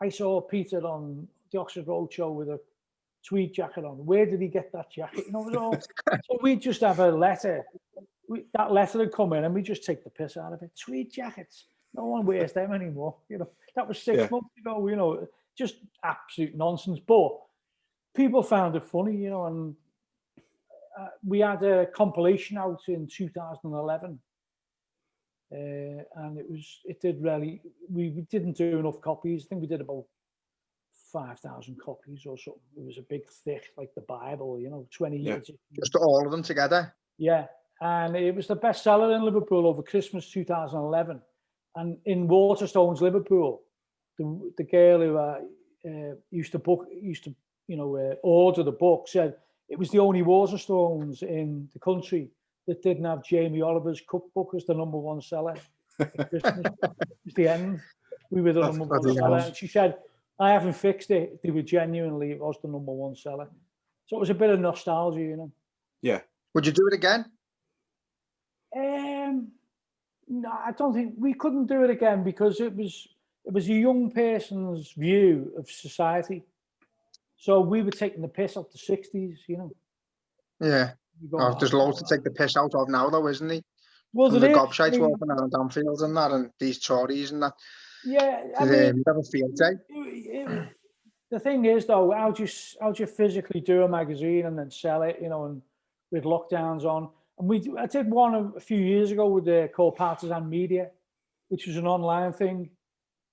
I saw Peter on the Oxford Roadshow with a tweed jacket on. Where did he get that jacket? You know, it was all, so we'd just have a letter. That letter would come in and we just take the piss out of it. Tweed jackets. No one wears them anymore. You know, that was 6 months ago, you know, just absolute nonsense. But people found it funny, you know, and we had a compilation out in 2011. And we didn't do enough copies. I think we did about 5,000 copies or something. It was a big, thick, like the Bible, you know, 20 years. Just all of them together? Yeah. And it was the bestseller in Liverpool over Christmas 2011. And in Waterstones, Liverpool, the girl who used to order the book said it was the only Waterstones in the country that didn't have Jamie Oliver's cookbook as the #1 seller at Christmas. It was the end. We were the #1 seller. And she said, I haven't fixed it. They were genuinely, it was the #1 seller. So it was a bit of nostalgia, you know. Yeah. Would you do it again? No, I don't think we couldn't do it again because it was a young person's view of society. So we were taking the piss out the 60s, you know. Yeah. Oh, there's loads to take the piss out of now, though, isn't he? Well, From the gobshites walking around Anfield and that, and these Tories and that. Yeah, I mean, have a field day. The thing is, though, how do you physically do a magazine and then sell it, you know, and with lockdowns on? And I did one a few years ago with called Partisan Media, which was an online thing.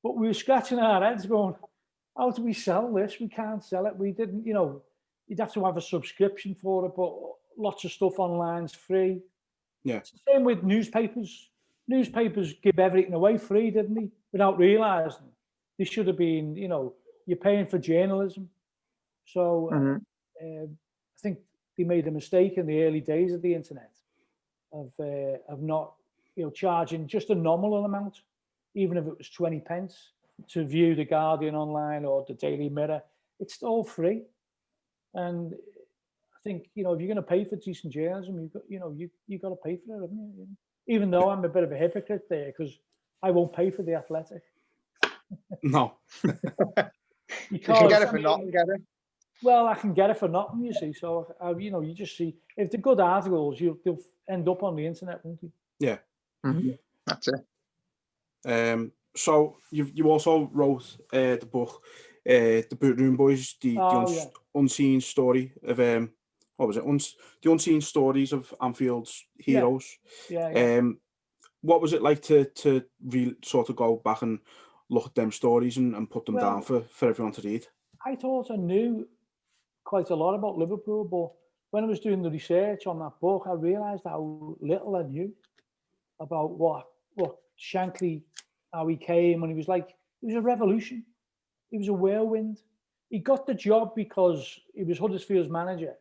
But we were scratching our heads going, how do we sell this? We can't sell it. We didn't, you know, you'd have to have a subscription for it, but lots of stuff online's free. Yeah. It's the same with newspapers. Newspapers give everything away free, didn't they? Without realising. They should have been, you know, you're paying for journalism. So I think they made a mistake in the early days of the internet of not, you know, charging just a nominal amount, even if it was 20 pence to view the Guardian online or the Daily Mirror. It's all free. And I think, you know, if you're going to pay for decent journalism, you've got to pay for it, haven't you? Even though I'm a bit of a hypocrite there because I won't pay for the Athletic. No. You can get it for nothing, get it? Well, I can get it for nothing, you see. So, you know, you just see, if they're good articles, they'll end up on the internet, won't they? Yeah. Mm-hmm. That's it. So you also wrote the book, The Boot Room Boys, the unseen story of what was it? The unseen stories of Anfield's heroes. Yeah. What was it like to really sort of go back and look at them stories and put them down for everyone to read? I thought I knew quite a lot about Liverpool, but when I was doing the research on that book, I realised how little I knew about what Shankly, how he came, and he was a revolution. He was a whirlwind. He got the job because he was Huddersfield's manager,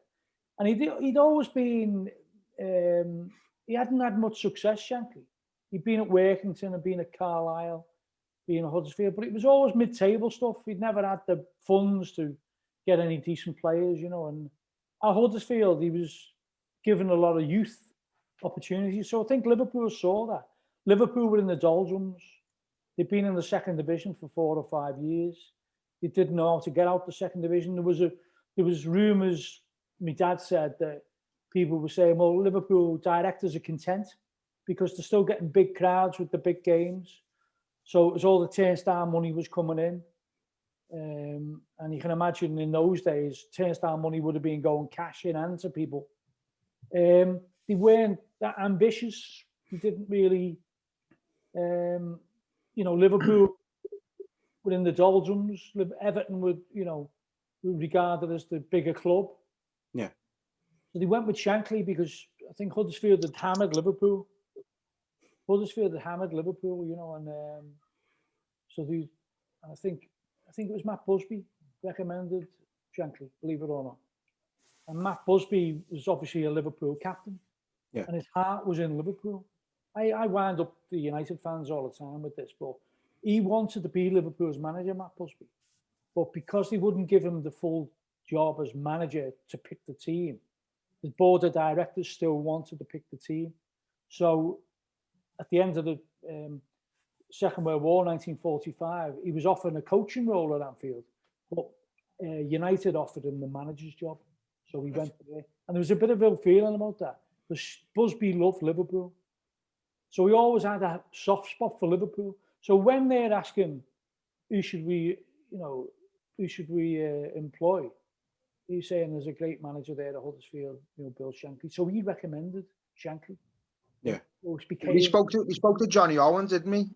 and he'd always been. He hadn't had much success, Shankly. He'd been at Workington, had been at Carlisle, been at Huddersfield, but it was always mid-table stuff. He'd never had the funds to get any decent players, you know. And at Huddersfield, he was given a lot of youth opportunities. So I think Liverpool saw that. Liverpool were in the doldrums. They'd been in the second division for 4 or 5 years. They didn't know how to get out the second division. There was rumours. My dad said that people were saying, well, Liverpool directors are content because they're still getting big crowds with the big games. So it was all the turnstile money was coming in. And you can imagine in those days, turnstile money would have been going cash in hand to people. They weren't that ambitious. They didn't really, you know, Liverpool were in the doldrums. Everton would, you know, regarded as the bigger club. Yeah. So they went with Shankly because I think Huddersfield had hammered Liverpool. You know, and so I think it was Matt Busby recommended Shankly, believe it or not. And Matt Busby was obviously a Liverpool captain, and his heart was in Liverpool. I wind up the United fans all the time with this, but he wanted to be Liverpool's manager, Matt Busby. But because they wouldn't give him the full job as manager to pick the team, the board of directors still wanted to pick the team. So at the end of the Second World War, 1945, he was offered a coaching role at Anfield, but United offered him the manager's job. So he went there. And there was a bit of ill feeling about that, because Busby loved Liverpool. So he always had a soft spot for Liverpool. So when they're asking, who should we employ? He's saying there's a great manager there at Huddersfield, you know, Bill Shankly. So he recommended Shankly. Yeah. He spoke to Johnny Owen, didn't he?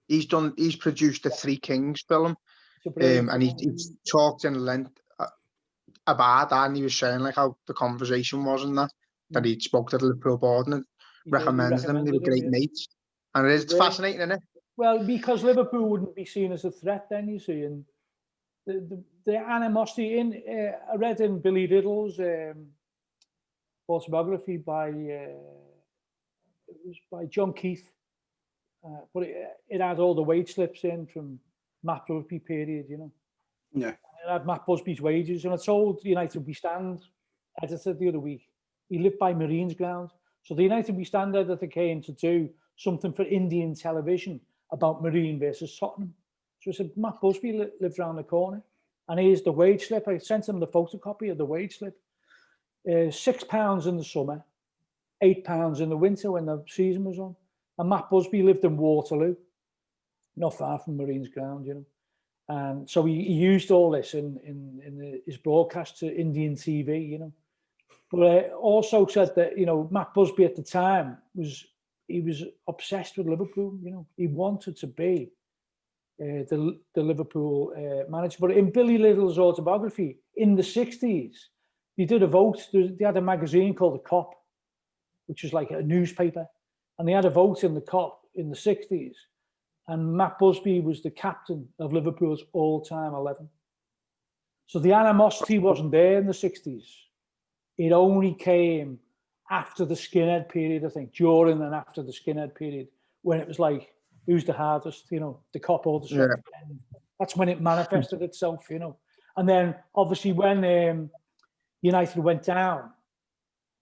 He's produced the Three Kings film, and he talked in length about that, and he was saying like how the conversation was and that he spoke to the Liverpool board and recommended them. They were great mates, and it's fascinating, isn't it? Well, because Liverpool wouldn't be seen as a threat then, you see, and the animosity I read in Billy Diddle's autobiography by John Keith, but it had all the wage slips in from Matt Busby period, you know. Yeah. It had Matt Busby's wages, and I told the United We Stand editor the other week, he lived by Marines Ground. So the United We Stand editor came to do something for Indian television about Marine versus Tottenham. So I said, Matt Busby lived around the corner. And here's the wage slip. I sent him the photocopy of the wage slip. £6 in the summer, £8 in the winter when the season was on. And Matt Busby lived in Waterloo, not far from Marines Ground, you know. And so he used all this in his broadcast to Indian TV, you know. But also said that, you know, Matt Busby at the time was obsessed with Liverpool, you know. He wanted to be the Liverpool manager. But in Billy Little's autobiography, in the 60s, they did a vote. They had a magazine called The Cop, which was like a newspaper. And they had a vote in The Cop in the 60s. And Matt Busby was the captain of Liverpool's all-time 11. So the animosity wasn't there in the 60s. It only came after the skinhead period, I think, during and after the skinhead period, when it was like, who's the hardest, you know, the cop or the soft. Yeah. That's when it manifested itself, you know. And then, obviously, when United went down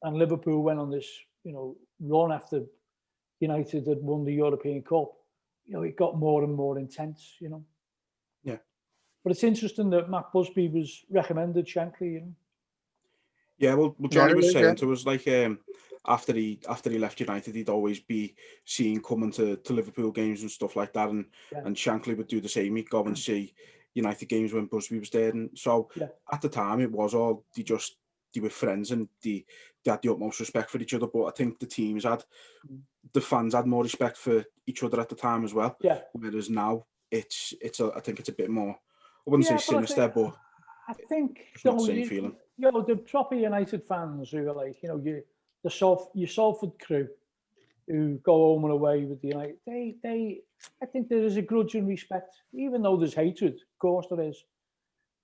and Liverpool went on this, you know, run after United had won the European Cup, you know, it got more and more intense, you know. Yeah. But it's interesting that Matt Busby was recommended Shankly, you know. Yeah, well Johnny was saying to us, like, after he left United, he'd always be seen coming to Liverpool games and stuff like that, and Shankly would do the same. He'd go and see United games when Busby was there, and so at the time it was all they were friends and they had the utmost respect for each other. But I think the fans had more respect for each other at the time as well. Yeah. Whereas now I think it's a bit more, I wouldn't say sinister, but I think it's not the same feeling. You know, the proper United fans who are like, you know, your Salford crew who go home and away with the United, I think there is a grudge and respect, even though there's hatred, of course there is.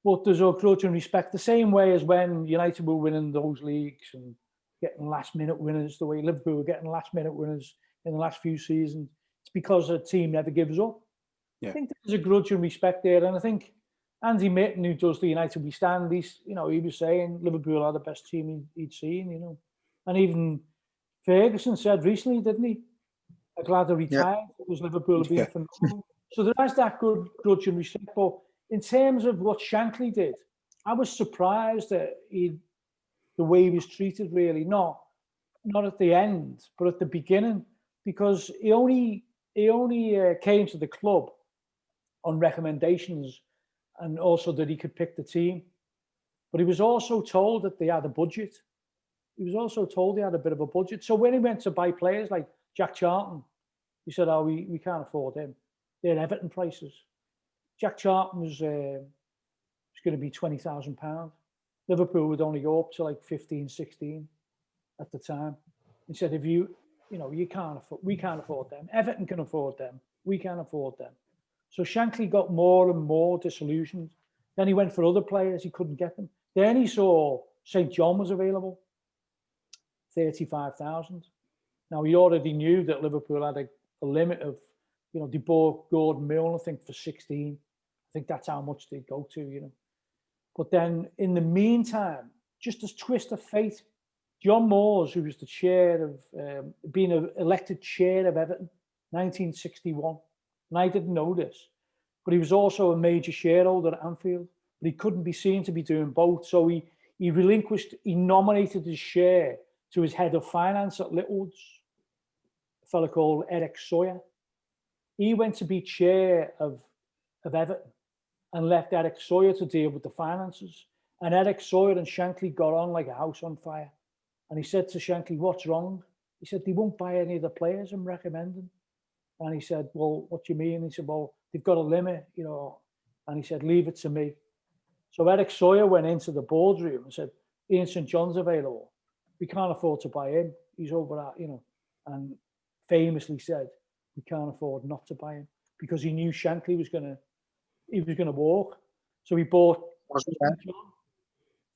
But there's a grudge and respect, the same way as when United were winning those leagues and getting last-minute winners, the way Liverpool were getting last-minute winners in the last few seasons. It's because a team never gives up. Yeah. I think there's a grudge and respect there, and I think Andy Mitten, who does the United We Stand, he was saying Liverpool are the best team he'd seen, you know. And even Ferguson said recently, didn't he? I'm glad he retired because Liverpool have been phenomenal. So there is that good grudge and respect. But in terms of what Shankly did, I was surprised that the way he was treated, really, not at the end, but at the beginning, because he only came to the club on recommendations, and also that he could pick the team. But he was also told that they had a budget. He was also told they had a bit of a budget. So when he went to buy players like Jack Charlton, he said, oh, we can't afford him. They're Everton prices. Jack Charlton was going to be £20,000. Liverpool would only go up to like 15, 16 at the time. He said, if we can't afford them. Everton can afford them. We can't afford them. So Shankly got more and more disillusioned. Then he went for other players. He couldn't get them. Then he saw St. John was available, 35,000. Now, he already knew that Liverpool had a limit of, you know, they bought Gordon Milne, I think, for 16. I think that's how much they'd go to, you know. But then, in the meantime, just a twist of fate, John Moores, who was the chair of, being elected chair of Everton, 1961. And I didn't know this, but he was also a major shareholder at Anfield, but he couldn't be seen to be doing both. So he nominated his share to his head of finance at Littlewoods, a fellow called Eric Sawyer. He went to be chair of Everton and left Eric Sawyer to deal with the finances. And Eric Sawyer and Shankly got on like a house on fire. And he said to Shankly, what's wrong? He said, they won't buy any of the players I'm recommending. And he said, well, what do you mean? He said, well, they've got a limit, you know. And he said, leave it to me. So Eric Sawyer went into the boardroom and said, Ian St. John's available. We can't afford to buy him. He's over at, you know, and famously said, we can't afford not to buy him because he knew Shankly was going to walk. So he bought St. John.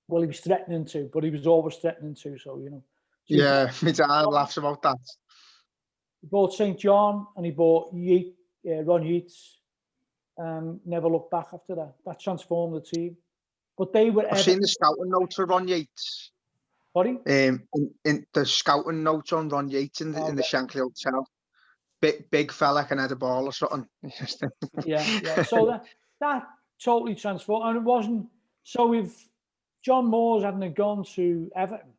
Well, he was threatening to, but he was always threatening to, so, you know. So my dad laughs about that. He bought St. John and he bought Ron Yeats. Never looked back after that. That transformed the team. But they were. I've seen the scouting notes for Ron Yeats. Sorry? In the scouting notes on Ron Yeats in the Shankly Hotel. Big fella can head a ball or something. yeah. So totally transformed. And it wasn't, so if John Moores hadn't gone to Everton,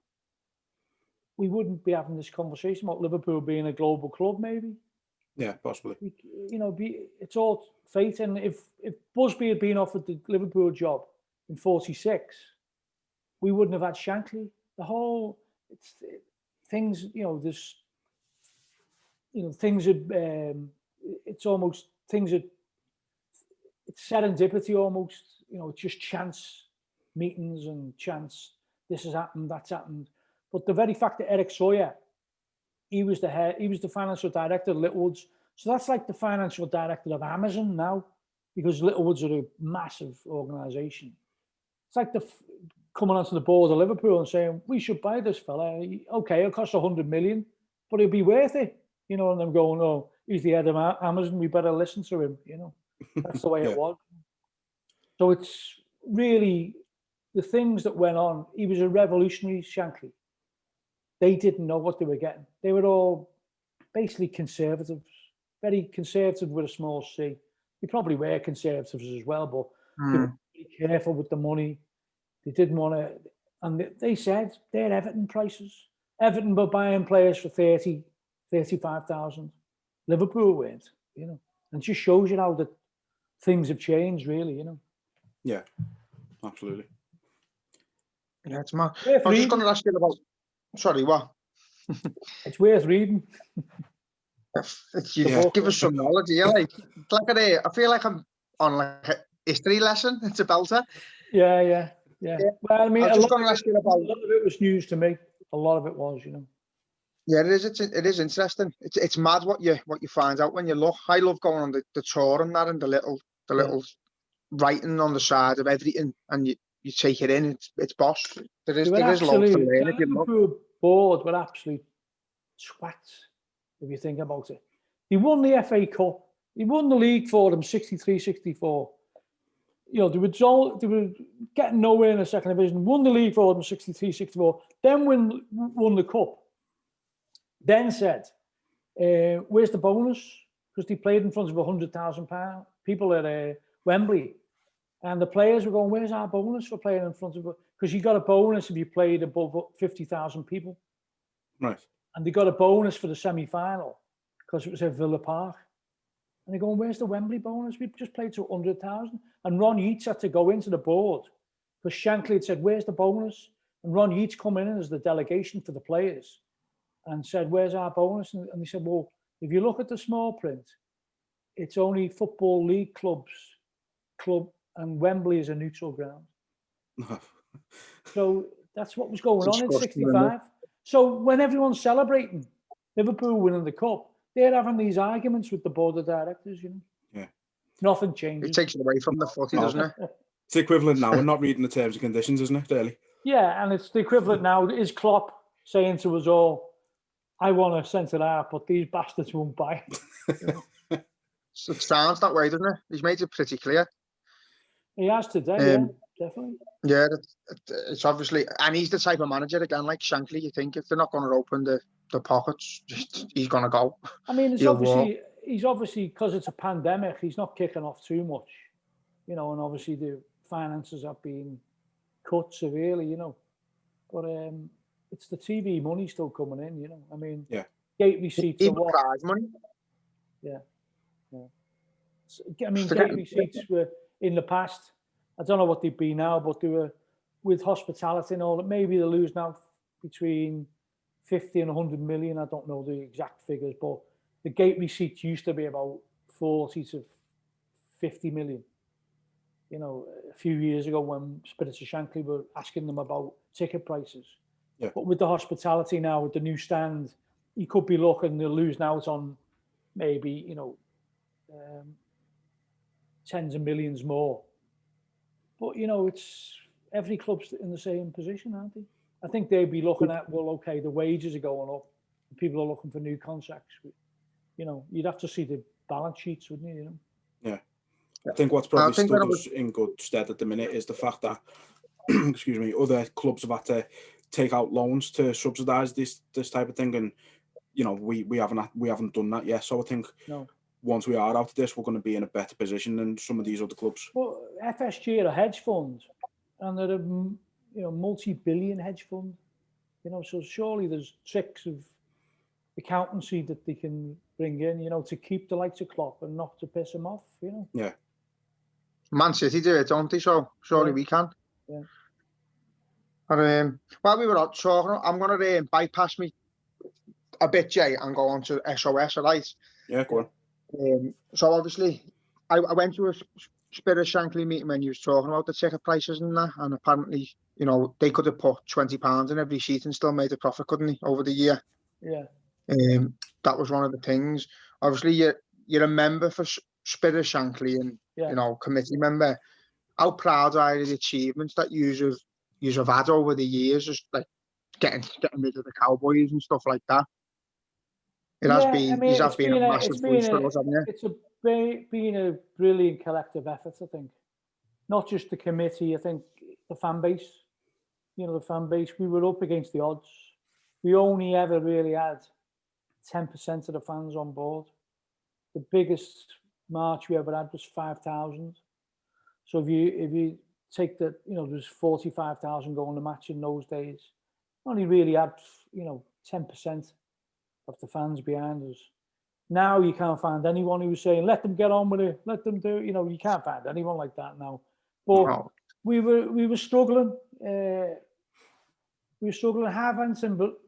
we wouldn't be having this conversation about Liverpool being a global club, maybe. Yeah, possibly. It's all fate. And if Busby had been offered the Liverpool job in 46, we wouldn't have had Shankly. The whole things, there's, things are, it's almost things are, it's serendipity almost. It's just chance meetings and chance. This has happened, that's happened. But the very fact that Eric Sawyer, he was the financial director of Littlewoods. So that's like the financial director of Amazon now, because Littlewoods are a massive organisation. It's like coming onto the board of Liverpool and saying, we should buy this fella. Okay, it'll cost 100 million, but it'll be worth it. And I'm going, oh, he's the head of Amazon, we better listen to him. That's the way it was. So it's really the things that went on. He was a revolutionary, Shankly. They didn't know what they were getting. They were all basically conservatives, very conservative with a small c. They probably were conservatives as well, but they were very careful with the money. They didn't want to, and they said they're Everton prices. Everton were buying players for 30, 35,000. Liverpool weren't, and it just shows you how that things have changed, really, Yeah, absolutely. Yeah, it's mad. I was just going to ask you about. Sorry, what? It's worth reading. Give us some knowledge. Yeah, I feel like I'm on like a history lesson. It's a belter. Yeah. Well, I mean, I was just going to ask you about. A lot of it was news to me. A lot of it was, Yeah, it is. It is interesting. It's mad what you find out when you look. I love going on the tour and that, and the little writing on the side of everything, and you take it in. It's boss. There is loads to learn. The Liverpool board were absolute twats, if you think about it. He won the FA Cup. He won the league for them 63-64. They were getting nowhere in the second division. Won the league for them 63-64. Then won the cup. Then said, "Where's the bonus?" Because they played in front of 100,000 people at Wembley. And the players were going, "Where's our bonus for playing in front of?" Because you got a bonus if you played above 50,000 people. Right. And they got a bonus for the semi-final because it was at Villa Park. And they're going, "Where's the Wembley bonus? We just played to 100,000." And Ron Yeats had to go into the board because Shankly had said, "Where's the bonus?" And Ron Yeats come in as the delegation for the players and said, "Where's our bonus?" And they said, "Well, if you look at the small print, it's only Football League club, and Wembley is a neutral ground." So that's what was going on in 65. So when everyone's celebrating Liverpool winning the cup, they're having these arguments with the board of directors, Yeah. Nothing changes. It takes it away from the footy, doesn't it? It's the equivalent now. We're not reading the terms and conditions, isn't it, really? Yeah, and it's the equivalent now. Is Klopp saying to us all, "I want a centre-half, but these bastards won't buy it." It sounds that way, doesn't it? He's made it pretty clear. He has today, definitely. Yeah, it's obviously, and he's the type of manager again, like Shankly. You think if they're not going to open the pockets, he's going to go. I mean, he's obviously because it's a pandemic, he's not kicking off too much, and obviously the finances have been cut severely, But it's the TV money still coming in, I mean, gate receipts are what? Prize money. Yeah. So, I mean, gate receipts were in the past. I don't know what they'd be now, but they were with hospitality and all that. Maybe they lose now between 50 and 100 million. I don't know the exact figures, but the gate receipts used to be about 40 to 50 million. A few years ago when Spirit of Shankly were asking them about ticket prices. Yeah. But with the hospitality now, with the new stand, you could be looking to losing out on maybe, tens of millions more. But, it's every club's in the same position, aren't they? I think they'd be looking at, well, okay, the wages are going up. People are looking for new contracts. You'd have to see the balance sheets, wouldn't you? Yeah. I think what's probably stood us in good stead at the minute is the fact that, excuse me, other clubs have had to take out loans to subsidise this type of thing, and we haven't done that yet. So I think once we are out of this, we're going to be in a better position than some of these other clubs. Well, FSG are a hedge fund, and they're a multi-billion hedge fund. So surely there's tricks of accountancy that they can bring in, to keep the likes of Klopp and not to piss them off. Yeah. Man City do it, don't they? So surely we can. Yeah. But while we were out talking, I'm going to bypass me a bit, Jay, and go on to SOS, all right? Yeah, go on. So obviously, I went to a Spirit of Shankly meeting when you was talking about the ticket prices and that, and apparently, they could have put £20 in every seat and still made a profit, couldn't they, over the year? Yeah. That was one of the things. Obviously, you're a member for Spirit of Shankly and committee member. How proud are you of the achievements that you've had over the years, just like getting rid of the Cowboys and stuff like that? It has been, you have been a massive boost for us, haven't you? It's been a brilliant collective effort, I think. Not just the committee, I think the fan base. The fan base, we were up against the odds. We only ever really had 10% of the fans on board. The biggest march we ever had was 5,000. So if you take that, there's 45,000 going to match in those days. Only really had, 10% of the fans behind us. Now you can't find anyone who's saying, let them get on with it, let them do it. You can't find anyone like that now. But we were struggling. We were struggling. Haven't, but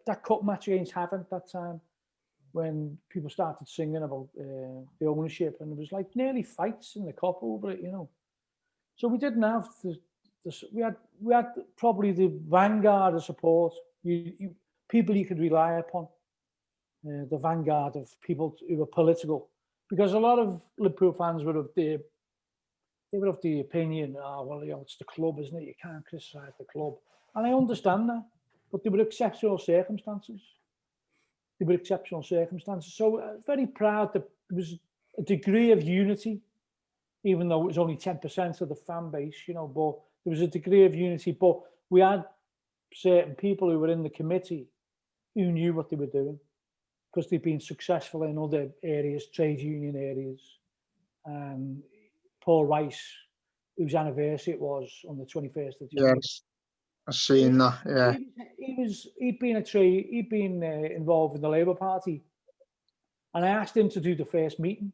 that cup match against Haven't that time, when people started singing about the ownership, and there was like nearly fights in the cup over it, So we didn't have we had probably the vanguard of support. People you could rely upon. The vanguard of people who were political, because a lot of Liverpool fans would have the opinion, it's the club, isn't it? You can't criticise the club, and I understand that, but there were exceptional circumstances. So very proud that there was a degree of unity, even though it was only 10% of the fan base, but there was a degree of unity. But we had certain people who were in the committee who knew what they were doing, because they've been successful in other areas, trade union areas. Paul Rice, whose anniversary it was on the 21st of January. Yes, I've seen that, yeah. He'd been involved in the Labour Party. And I asked him to do the first meeting.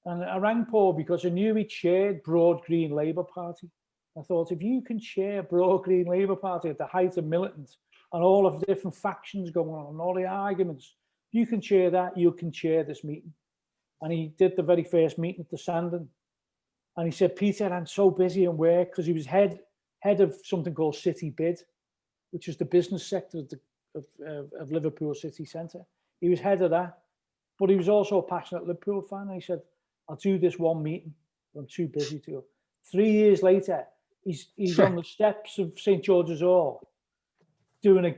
And I rang Paul because I knew he chaired Broad Green Labour Party. I thought, if you can chair Broad Green Labour Party at the height of militant and all of the different factions going on and all the arguments, you can chair that, you can chair this meeting. And he did the very first meeting at the Sandon. And he said, Peter, I'm so busy in work, because he was head of something called City Bid, which is the business sector of Liverpool City Centre. He was head of that, but he was also a passionate Liverpool fan. And he said, I'll do this one meeting, I'm too busy to go. 3 years later, he's on the steps of St. George's Hall doing a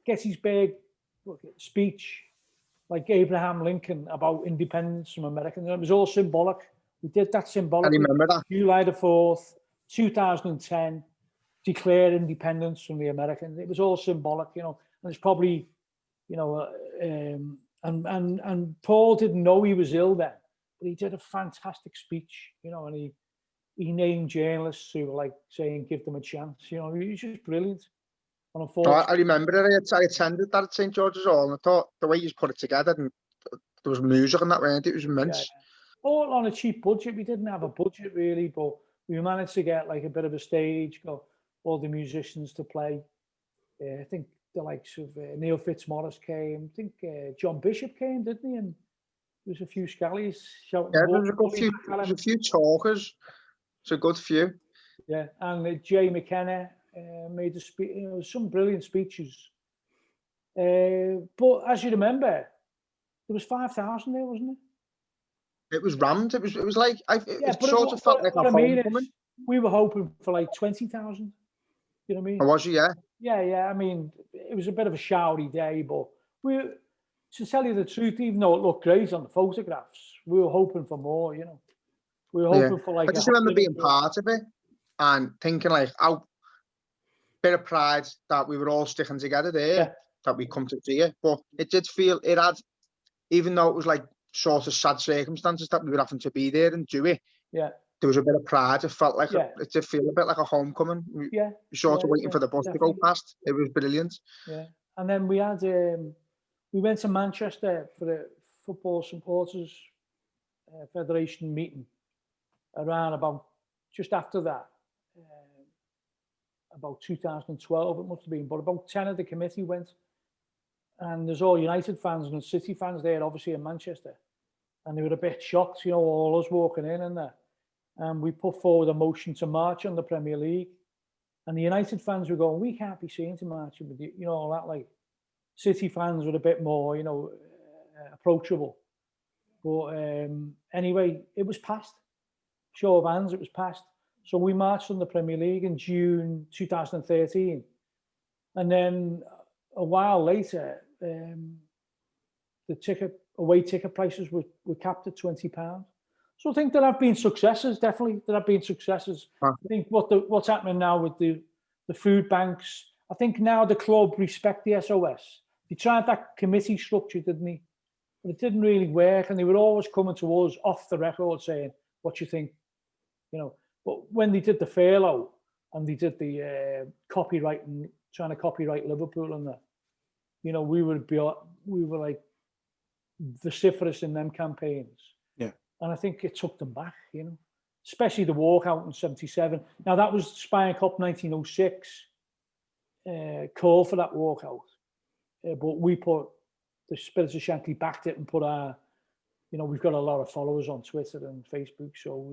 Gettysburg speech like Abraham Lincoln about independence from America. And it was all symbolic. We did that symbolically. I remember that. July the 4th, 2010, declare independence from the Americans. It was all symbolic, and it's probably, and Paul didn't know he was ill then, but he did a fantastic speech, and he named journalists who were like saying, give them a chance, he was just brilliant. I remember it. I attended that at St. George's Hall, and I thought the way you put it together, and there was music and that, weren't it? It was immense. Yeah. All on a cheap budget. We didn't have a budget really, but we managed to get like a bit of a stage, got all the musicians to play. I think the likes of Neil Fitzmaurice came. I think John Bishop came, didn't he? And there was a few scallies shouting. Yeah, there was a few talkers. It's a good few. Yeah, and Jay McKenna made a speech. Some brilliant speeches. But as you remember, there was 5,000 there, wasn't it? It was rammed. It was like it sort of felt like what a I mean homecoming. is, we were hoping for like 20,000. You know what I mean? Or was you? Yeah. Yeah. I mean, it was a bit of a showery day, but to tell you the truth, even though it looked great on the photographs, we were hoping for more. We were hoping for like. I just remember being part of it and thinking like, how bit of pride that we were all sticking together there, that we come to see it. But it did feel it had even though it was like sort of sad circumstances that we were having to be there and do it, Yeah. there was a bit of pride. It felt like Yeah. it did feel a bit like a homecoming. We Yeah. were sort of waiting Yeah, for the bus to go definitely. past. It was brilliant. Yeah. And then we had we went to Manchester for the Football Supporters Federation meeting around about just after that, about 2012 it must have been, but about 10 of the committee went, and there's all United fans and City fans there, obviously in Manchester, and they were a bit shocked, you know, all us walking in and there, and we put forward a motion to march on the Premier League, and the United fans were going, we can't be seen to marching with you, you know, all that. Like City fans were a bit more, you know, approachable. But anyway, it was passed. Show of hands, it was passed. So we marched on the Premier League in June 2013. And then a while later, the away ticket prices were capped at £20. So I think there have been successes, definitely. There have been successes. I think what's happening now with the food banks, I think now the club respect the SOS. They tried that committee structure, didn't they? But it didn't really work, and they were always coming to us off the record saying, what you think, you know. But when they did the furlough and they did the copyright and trying to copyright Liverpool and that, you know, we were like vociferous in them campaigns. Yeah. And I think it took them back, you know, especially the walkout in '77. Now that was Spire Cup 1906 call for that walkout, but we put the Spirit of Shankly backed it and put our, you know, we've got a lot of followers on Twitter and Facebook, so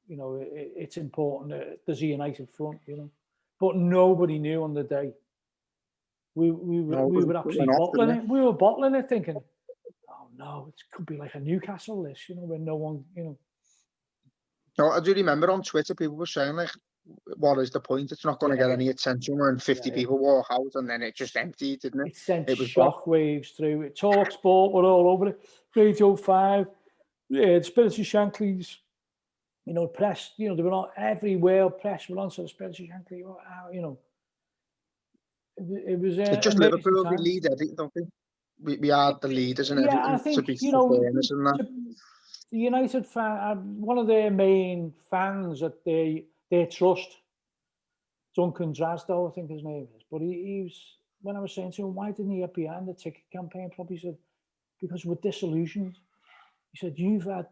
you know, it's important that there's a united front, you know. But nobody knew on the day. We were actually bottling it. We were bottling it, thinking, oh no, it could be like a Newcastle list, you know, where no one, you know. No, I do remember on Twitter people were saying like, what is the point? It's not going to get any attention when 50 people walk out, and then it just emptied, didn't it? It sent shockwaves through it. Talk Sport were all over it. Radio 5, the Spirit of Shankly's, you know, press, you know, they were not everywhere. Press were on, so the Spirit of Shankly, you know. It was it's just Liverpool, the lead, don't we? We are the leaders and everything. I think, to be you know, the United fan, one of their main fans at their trust, Duncan Drasdale, I think his name is, but he was, when I was saying to him, why didn't he get behind the ticket campaign? Probably said, because we're disillusioned. He said, you've had,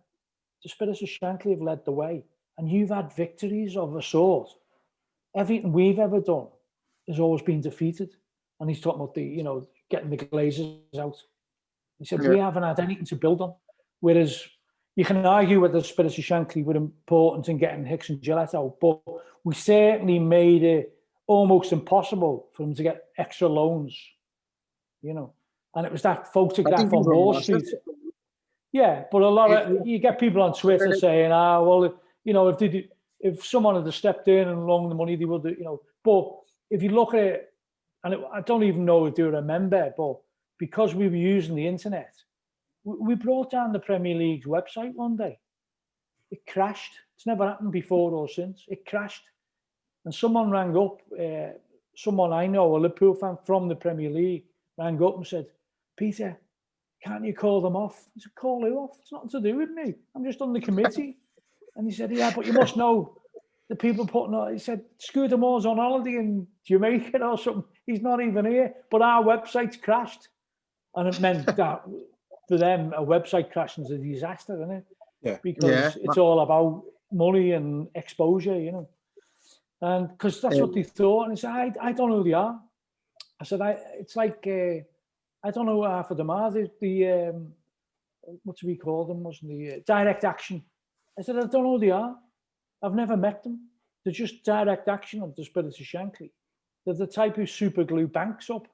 the Spirit of Shankly have led the way, and you've had victories of a sort. Everything we've ever done has always been defeated. And he's talking about the, you know, getting the Glazers out. He said, we haven't had anything to build on. Whereas you can argue whether the Spirit of Shankly were important in getting Hicks and Gillette out, but we certainly made it almost impossible for them to get extra loans, you know. And it was that photograph on Wall Street. Yeah, but a lot of, you get people on Twitter saying, well, you know, if someone had stepped in and loaned the money, they would, you know. But if you look at it, and I don't even know if you remember, but because we were using the internet, we brought down the Premier League's website one day. It crashed. It's never happened before or since. It crashed. And someone rang up, someone I know, a Liverpool fan from the Premier League, rang up and said, Peter, can't you call them off? I said, call who off? It's nothing to do with me. I'm just on the committee. And he said, yeah, but you must know the people putting on. He said, Scooter Moore's on holiday in Jamaica or something. He's not even here. But our website's crashed. And it meant that for them, a website crashing is a disaster, isn't it? Yeah. Because it's all about money and exposure, you know. And because that's what they thought. And he said, I don't know who they are. I said, it's like, I don't know who half of them are. The what do we call them? Wasn't the direct action? I said, I don't know who they are. I've never met them. They're just direct action of the Spirit of Shankly. They're the type who super glue banks up.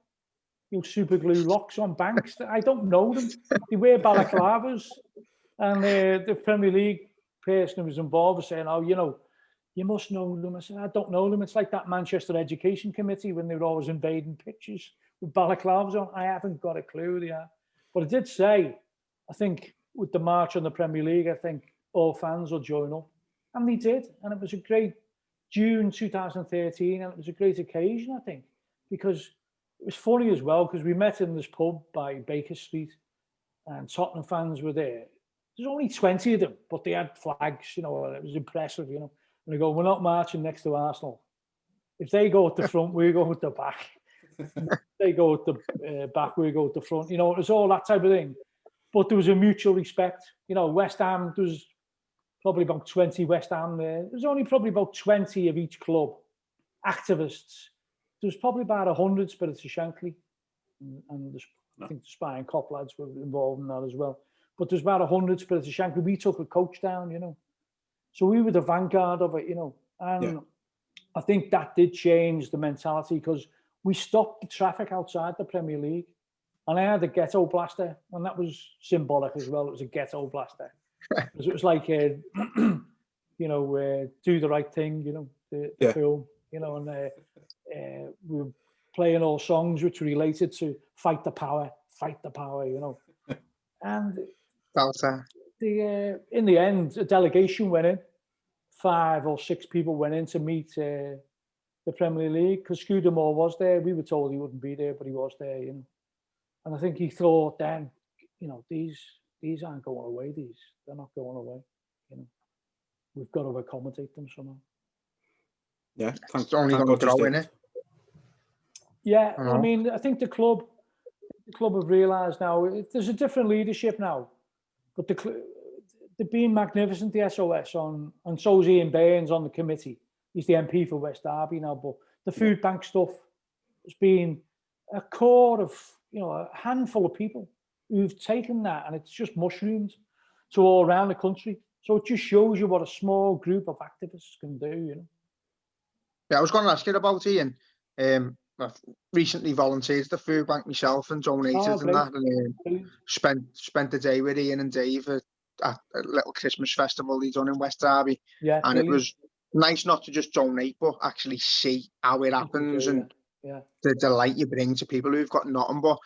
You super glue locks on banks. I don't know them. They wear balaclavas. And the Premier League person who was involved was saying, oh, you know, you must know them. I said, I don't know them. It's like that Manchester Education Committee when they were always invading pitches with balaclavas on. I haven't got a clue who they are. But I did say, I think with the march on the Premier League, I think all fans will join up. And they did. And it was a great June 2013. And it was a great occasion, I think, because it was funny as well, because we met in this pub by Baker Street. and Tottenham fans were there. There's only 20 of them, but they had flags, you know, and it was impressive, you know. And they go, we're not marching next to Arsenal. If they go at the front, we go at the back. They go at the back, we go at the front. You know, it was all that type of thing. But there was a mutual respect. You know, West Ham, there was probably about 20 West Ham there. There was only probably about 20 of each club, activists. There was probably about 100 Spirits of Shankly. And I think the Spy and Cop lads were involved in that as well. But there's about 100 Spirits of Shankly. We took a coach down, you know. So we were the vanguard of it, you know. And I think that did change the mentality because we stopped the traffic outside the Premier League. And I had a ghetto blaster, and that was symbolic as well. It was a ghetto blaster. Because it was like, you know, Do the Right Thing, you know, the film, you know, and we were playing all songs which were related to fight the power, you know. And in the end, a delegation went in. 5 or 6 people went in to meet the Premier League because Scudamore was there. We were told he wouldn't be there, but he was there, you know. And I think he thought then, you know, these aren't going away. They're not going away. You know, we've got to accommodate them somehow. Yeah, it's only going to grow, innit? Yeah, I mean, I think the club have realised now there's a different leadership now, but they're being magnificent, the SOS, and so is Ian Baines on the committee. He's the MP for West Derby now, but the food bank stuff has been a core of, you know, a handful of people who've taken that and it's just mushroomed to all around the country. So it just shows you what a small group of activists can do, you know. Yeah, I was going to ask you about Ian. I've recently volunteered at the food bank myself and donated and that, and spent the day with Ian and Dave at a little Christmas festival he done in West Derby. Yeah, and it was nice not to just donate, but actually see how it happens and the delight you bring to people who've got nothing. But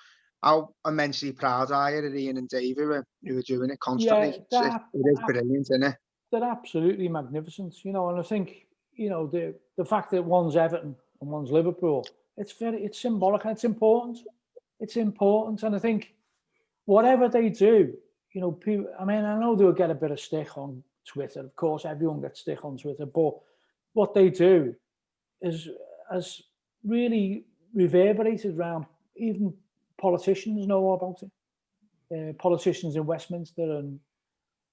how immensely proud I am of Ian and Dave who are doing it constantly. Yeah, it is brilliant, isn't it? They're absolutely magnificent, you know. And I think, you know, the fact that one's Everton and one's Liverpool, it's symbolic and it's important. It's important, and I think whatever they do, you know, people. I mean, I know they'll get a bit of stick on Twitter. Of course, everyone gets stick on Twitter, but what they do has really reverberated around. Even politicians know about it. Politicians in Westminster, and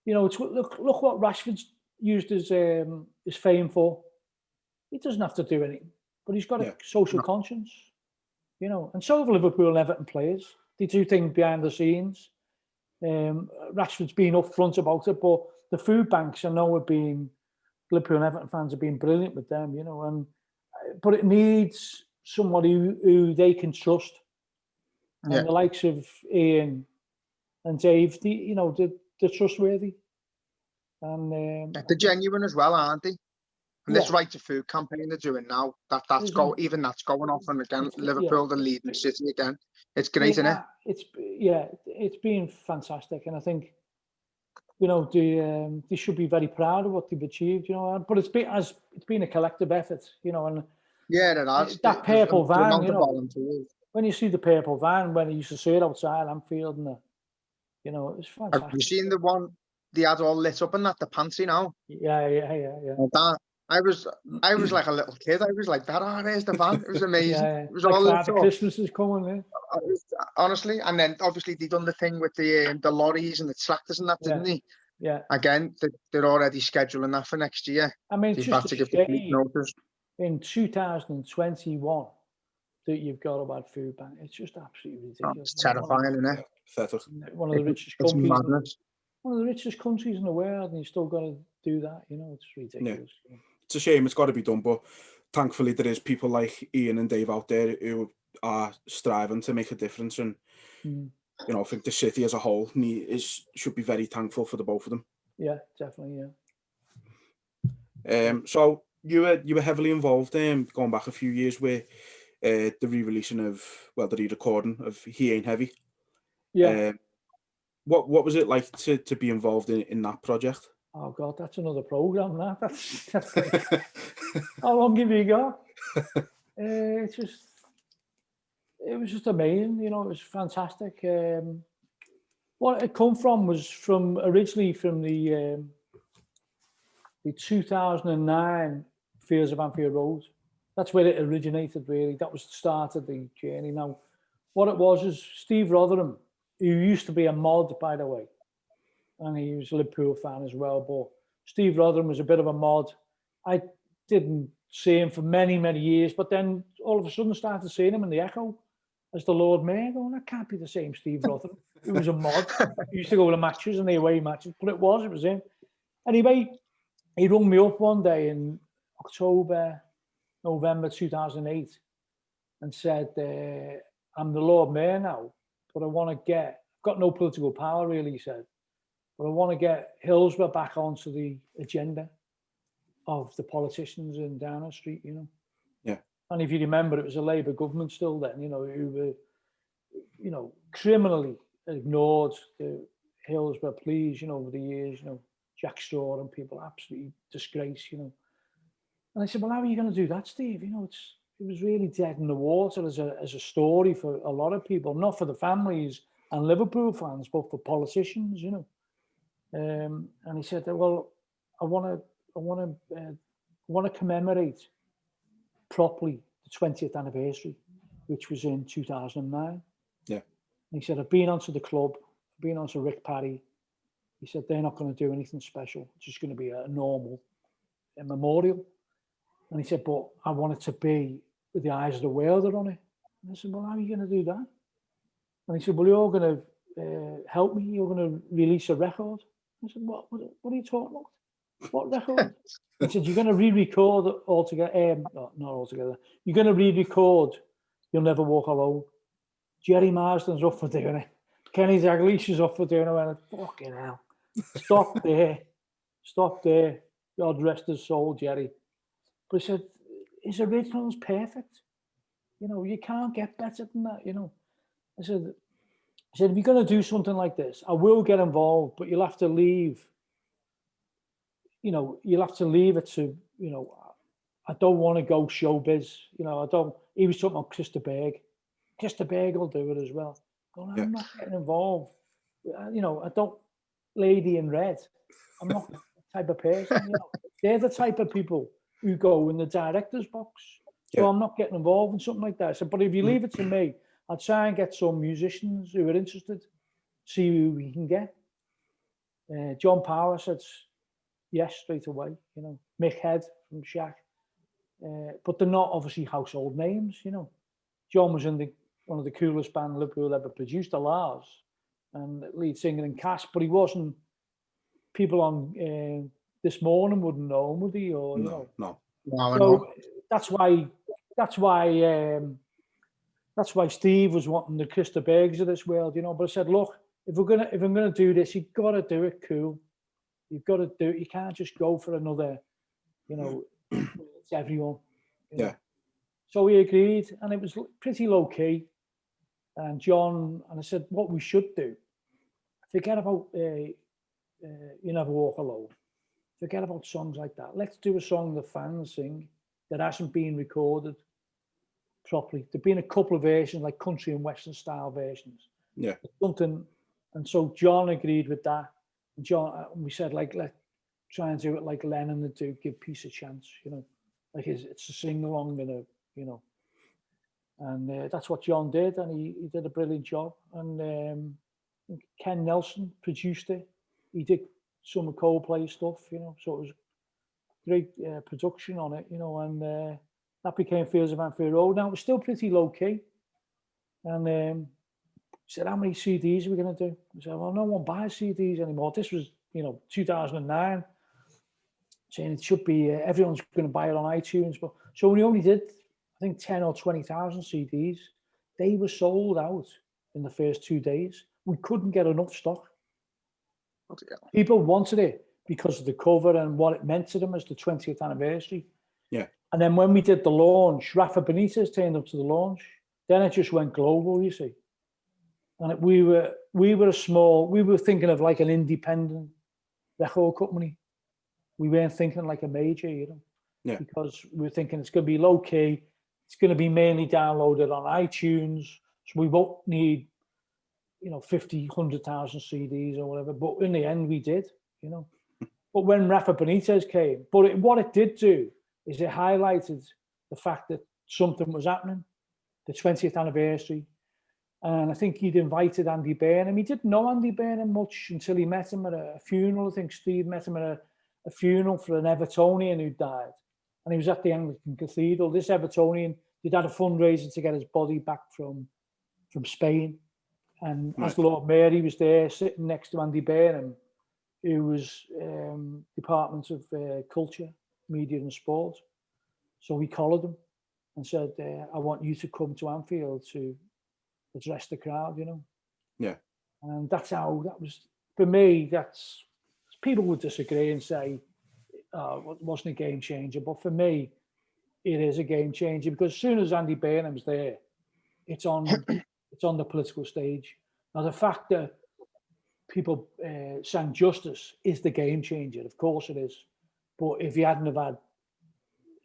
you know, look what Rashford's used his fame for. He doesn't have to do anything, but he's got a social conscience, you know. And so have Liverpool and Everton players. They do things behind the scenes. Rashford's been upfront about it, but the food banks, I know, Liverpool and Everton fans have been brilliant with them, you know. But it needs somebody who they can trust. And the likes of Ian and Dave, they're trustworthy. And they're genuine as well, aren't they? And this Right to Food campaign they're doing now, that's going off, and again, Liverpool, the leading city again. It's great, isn't it? It's been fantastic, and I think, you know, they should be very proud of what they've achieved, you know. But it's been a collective effort, you know. And it has. That purple van, you know, when you see the purple van when you used to see it outside Anfield, and you know, it's fantastic. Have you seen the one they had all lit up and that, the pantry now? Yeah. That I was like a little kid. I was like, there's the van. It was amazing. It was like all lit up. Christmas is coming, honestly. And then obviously they done the thing with the lorries and the tractors and that, didn't they? Yeah. Again, they're already scheduling that for next year. I mean, they've had to give the notice. In 2021, that you've got about food bank. It's just absolutely ridiculous. It's terrifying, isn't it? One of the richest countries. One of the richest countries in the world, and you still got to do that. You know, it's ridiculous. Yeah. It's a shame. It's got to be done, but thankfully there is people like Ian and Dave out there who are striving to make a difference, and you know, I think the city as a whole should be very thankful for the both of them. Yeah, definitely. Yeah. So you were heavily involved going back a few years with the re-releasing of the re-recording of He Ain't Heavy. Yeah. What was it like to be involved in that project? Oh God, that's another program. That's like, how long have you got? It was just amazing. You know, it was fantastic. What it come from was originally from the 2009 Fears of Anfield Road. That's where it originated, really. That was the start of the journey. Now, what it was is Steve Rotherham, who used to be a mod, by the way, and he was a Liverpool fan as well, but Steve Rotherham was a bit of a mod. I didn't see him for many, many years, but then all of a sudden started seeing him in the Echo as the Lord Mayor, going, that can't be the same Steve Rotherham. He was a mod. He used to go to matches and the away matches, but it was him. Anyway, he rung me up one day in November 2008 and said, I'm the Lord Mayor now, but I want to I've got no political power really, he said, but I want to get Hillsborough back onto the agenda of the politicians in Downing Street, you know. Yeah. And if you remember, it was a Labour government still then, you know, who were, you know, criminally ignored the Hillsborough pleas, you know, over the years, you know, Jack Straw and people, absolutely disgrace, you know. And I said, well, how are you going to do that, Steve? You know, it was really dead in the water as a story for a lot of people, not for the families and Liverpool fans, but for politicians, you know. And he said, well, I want to commemorate properly the 20th anniversary, which was in 2009. Yeah. And he said, I've been onto the club, I've been onto Rick Parry. He said, they're not going to do anything special. It's just going to be a normal memorial. And he said, but I want it to be with the eyes of the world on it. And I said, well, how are you going to do that? And he said, well, you're going to help me. You're going to release a record. I said, what are you talking about? What record? He said, you're going to re-record altogether. Not altogether. You're going to re-record You'll Never Walk Alone. Jerry Marsden's up for doing it. Kenny Dalglish is up for doing it. I went, fucking hell. Stop there. Stop there. God rest his soul, Jerry. But he said, his original's perfect. You know, you can't get better than that, you know. I said, if you're going to do something like this, I will get involved, but you'll have to leave. You know, you'll have to leave it to, you know, I don't want to go showbiz. You know, he was talking about Christa Berg. Christa Berg will do it as well. Going, I'm not getting involved. You know, I don't, Lady in Red. I'm not the type of person, you know. They're the type of people who go in the director's box. So I'm not getting involved in something like that. I said, but if you leave it to me, I'll try and get some musicians who are interested, see who we can get. John Power said yes straight away, you know. Mick Head from Shack. But they're not obviously household names, you know. John was in one of the coolest bands Liverpool ever produced, the Lars, and lead singer in Cass, but he wasn't, people on This Morning wouldn't know him, would he? Or, you know. No. So that's why Steve was wanting the Christa Bergs of this world, you know. But I said, look, if I'm gonna do this, you've got to do it cool. You've got to do it. You can't just go for another, you know, it's everyone. You know? So we agreed, and it was pretty low key. And John and I said, what we should do, forget about You Never Walk Alone. Forget about songs like that. Let's do a song the fans sing that hasn't been recorded properly. There've been a couple of versions, like country and western style versions. Yeah. Something, and so John agreed with that. And John, we said, like, let's try and do it like Lennon would do, give peace a chance, you know, like it's a sing along and you know, and that's what John did, and he did a brilliant job. And Ken Nelson produced it. He did some Coldplay stuff, you know, so it was great production on it, you know, and that became Fields of Anfield Road. Now it was still pretty low key, and he said, how many CDs are we going to do? I said, well, no one buys CDs anymore. This was, you know, 2009, saying it should be, everyone's going to buy it on iTunes. But so we only did, I think, 10 or 20,000 CDs. They were sold out in the first 2 days. We couldn't get enough stock. People wanted it because of the cover and what it meant to them as the 20th anniversary. Yeah. And then when we did the launch, Rafa Benitez turned up to the launch. Then it just went global, you see. And we were thinking of like an independent record company. We weren't thinking like a major, you know. Yeah. Because we were thinking it's going to be low key. It's going to be mainly downloaded on iTunes. So we won't need, 50, 100,000 CDs or whatever. But in the end, we did, But when Rafa Benitez came, what it did do is it highlighted the fact that something was happening, the 20th anniversary. And I think he'd invited Andy Burnham. He didn't know Andy Burnham much until he met him at a funeral. I think Steve met him at a funeral for an Evertonian who died. And he was at the Anglican Cathedral. This Evertonian, he'd had a fundraiser to get his body back from Spain. And as Lord Mayor, he was there sitting next to Andy Burnham, who was Department of Culture, Media and Sport. So we collared him and said, I want you to come to Anfield to address the crowd, Yeah. And that was, for me, people would disagree and say, it wasn't a game changer. But for me, it is a game changer because as soon as Andy Burnham's there, it's on the political stage. Now, the fact that people sang Justice is the game changer. Of course it is. But if you hadn't have had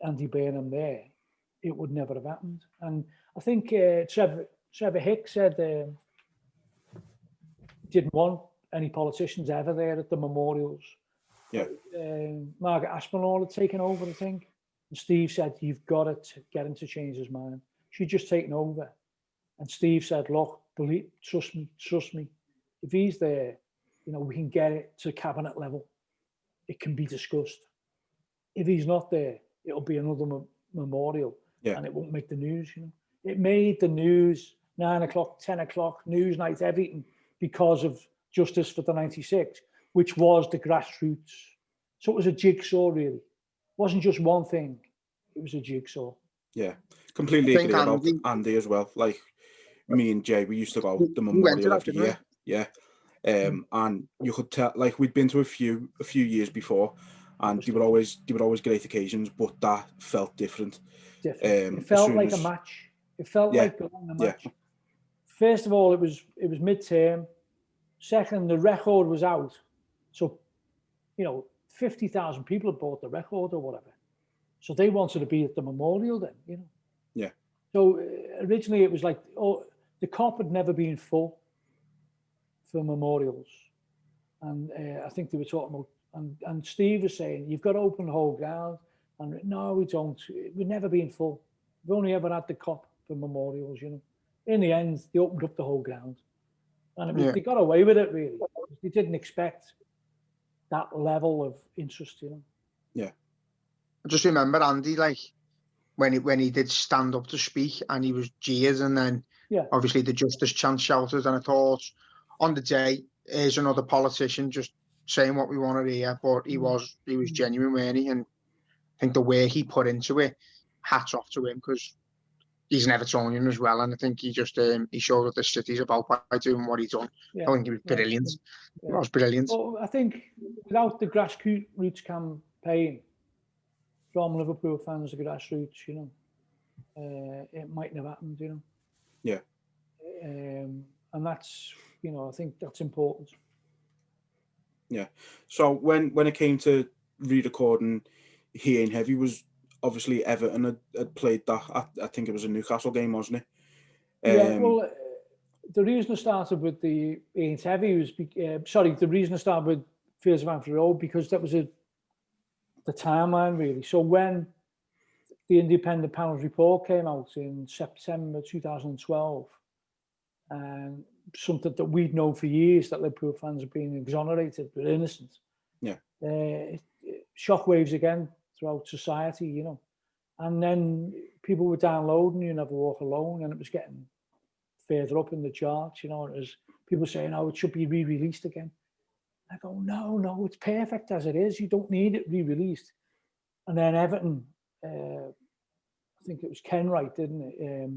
Andy Burnham there, it would never have happened. And I think Trevor Hicks said didn't want any politicians ever there at the memorials. Yeah. Margaret Aspinall had taken over, I think. And Steve said, you've got to get him to change his mind. She'd just taken over. And Steve said, look, trust me. If he's there, we can get it to cabinet level. It can be discussed. If he's not there, it'll be another memorial. Yeah. And it won't make the news, It made the news, 9 o'clock, 10 o'clock, news night, everything, because of Justice for the 96, which was the grassroots. So it was a jigsaw, really. It wasn't just one thing. It was a jigsaw. Yeah, completely agree about Andy as well. Like, me and Jay, we used to go to the memorial every year. Yeah. And you could tell, like, we'd been to a few years before, and they were always great occasions, but that felt different. It felt like a match. It felt like going a match. Yeah. First of all, it was mid-term. Second, the record was out, so 50,000 people had bought the record or whatever. So they wanted to be at the memorial then, Yeah. So originally it was like, the COP had never been full for memorials, and I think they were talking about, and Steve was saying, you've got to open the whole ground, and no, we don't. We've never been full. We've only ever had the COP for memorials, In the end, they opened up the whole ground, and they got away with it really. They didn't expect that level of interest, Yeah. I just remember Andy, like when he did stand up to speak and he was jeered, and then obviously the Justice chant shouted, and I thought on the day, here's another politician just saying what we want to hear, but he was genuine, wasn't he? And I think the way he put into it, hats off to him, because he's an Evertonian as well, and I think he just he showed what the city's about by doing what he done. I think he was brilliant. It was brilliant. Well, I think without the grassroots campaign from Liverpool fans, the grassroots, it mightn't have happened, Yeah. And that's, I think that's important. Yeah. So when it came to re-recording He Ain't Heavy, was obviously Everton had played that. I think it was a Newcastle game, wasn't it? Yeah. Well, the reason I started with the He Ain't Heavy was, the reason I started with Fields of Anfield Road, because that was the timeline really. So when the independent panel's report came out in September 2012, and something that we'd known for years, that Liverpool fans have been exonerated but innocent. Yeah. Shockwaves again throughout society, And then people were downloading You Never Walk Alone, and it was getting further up in the charts, and it was people saying, it should be re-released again. I go, no, it's perfect as it is. You don't need it re-released. And then Everton, I think it was Ken Wright, didn't it?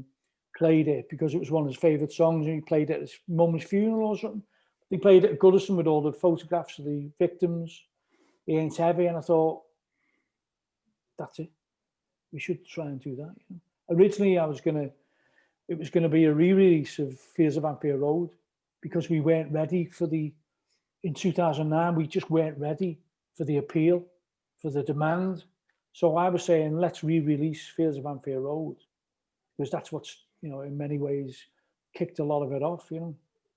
Played it because it was one of his favourite songs, and he played it at his mum's funeral or something. He played it at Goodison with all the photographs of the victims. He Ain't Heavy, and I thought, that's it. We should try and do that. Originally, it was going to be a re-release of Fears of Anfield Road, because we weren't ready for in 2009, we just weren't ready for the appeal, for the demand. So I was saying, let's re-release Fears of Anfield Road, because that's what's, in many ways kicked a lot of it off,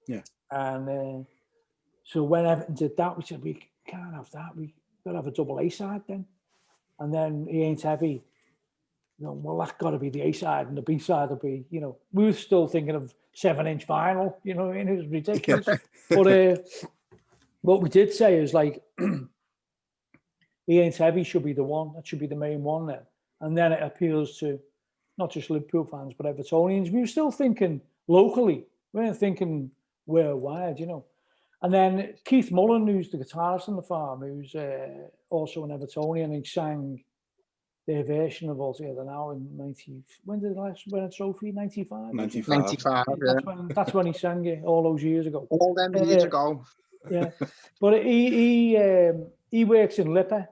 Yeah. And so when Everton did that, we said, we can't have that. We got to have a double A side then. And then He Ain't Heavy. Well, that's got to be the A side, and the B side will be, we were still thinking of 7-inch vinyl, and it was ridiculous. But what we did say is like, He Ain't Heavy should be the one. That should be the main one then. And then it appeals to not just Liverpool fans, but Evertonians. We were still thinking locally. We weren't thinking worldwide, And then Keith Mullen, who's the guitarist on the Farm, who's also an Evertonian, he sang their version of All Together Now in 90. When did they last win a trophy? 95? 95. That's when he sang it all those years ago. All them years ago. Yeah. But he works in Lippe,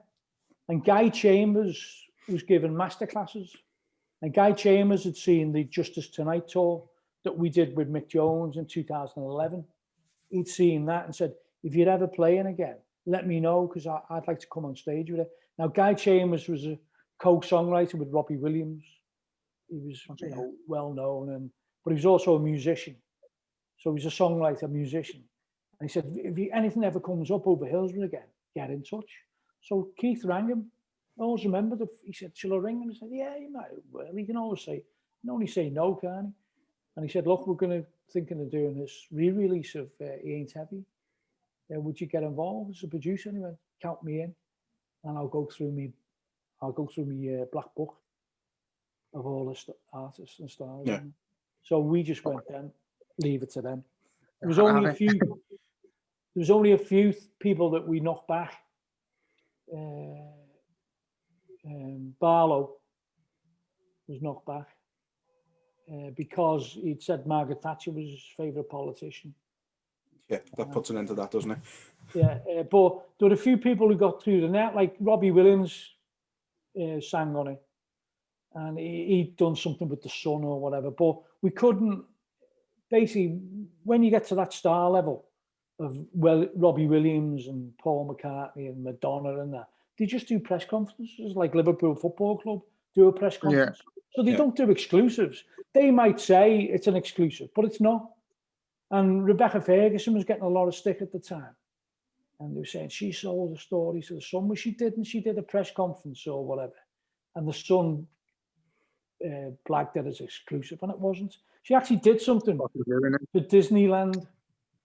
and Guy Chambers was given masterclasses. And Guy Chambers had seen the Justice Tonight tour that we did with Mick Jones in 2011. He'd seen that and said, if you're ever playing again, let me know, because I'd like to come on stage with it. Now, Guy Chambers was a co-songwriter with Robbie Williams. He was well known, but he was also a musician. So he's a songwriter, musician. And he said, if anything ever comes up over Hillsborough again, get in touch. So Keith rang him. I always remember he said, shall I ring him? He said, yeah, you might. Well, he can always say, you can only say no, can't he? And he said, look, we're thinking of doing this re-release of He Ain't Heavy. Would you get involved as a producer? And he went, count me in, and I'll go through my black book of all the artists and stars. Yeah. So we just went then, leave it to them. There was only a few people that we knocked back. Barlow was knocked back because he'd said Margaret Thatcher was his favourite politician. Yeah, that puts an end to that, doesn't it? Yeah, but there were a few people who got through the net, like Robbie Williams sang on it, and he'd done something with the Sun or whatever. But we couldn't. Basically, when you get to that star level of Robbie Williams and Paul McCartney and Madonna and that, they just do press conferences, like Liverpool Football Club do a press conference. Yeah. So they don't do exclusives. They might say it's an exclusive, but it's not. And Rebecca Ferguson was getting a lot of stick at the time. And they were saying she sold a story to the Sun, which she didn't. She did a press conference or whatever. And the Sun blagged it as exclusive, and it wasn't. She actually did something to Disneyland,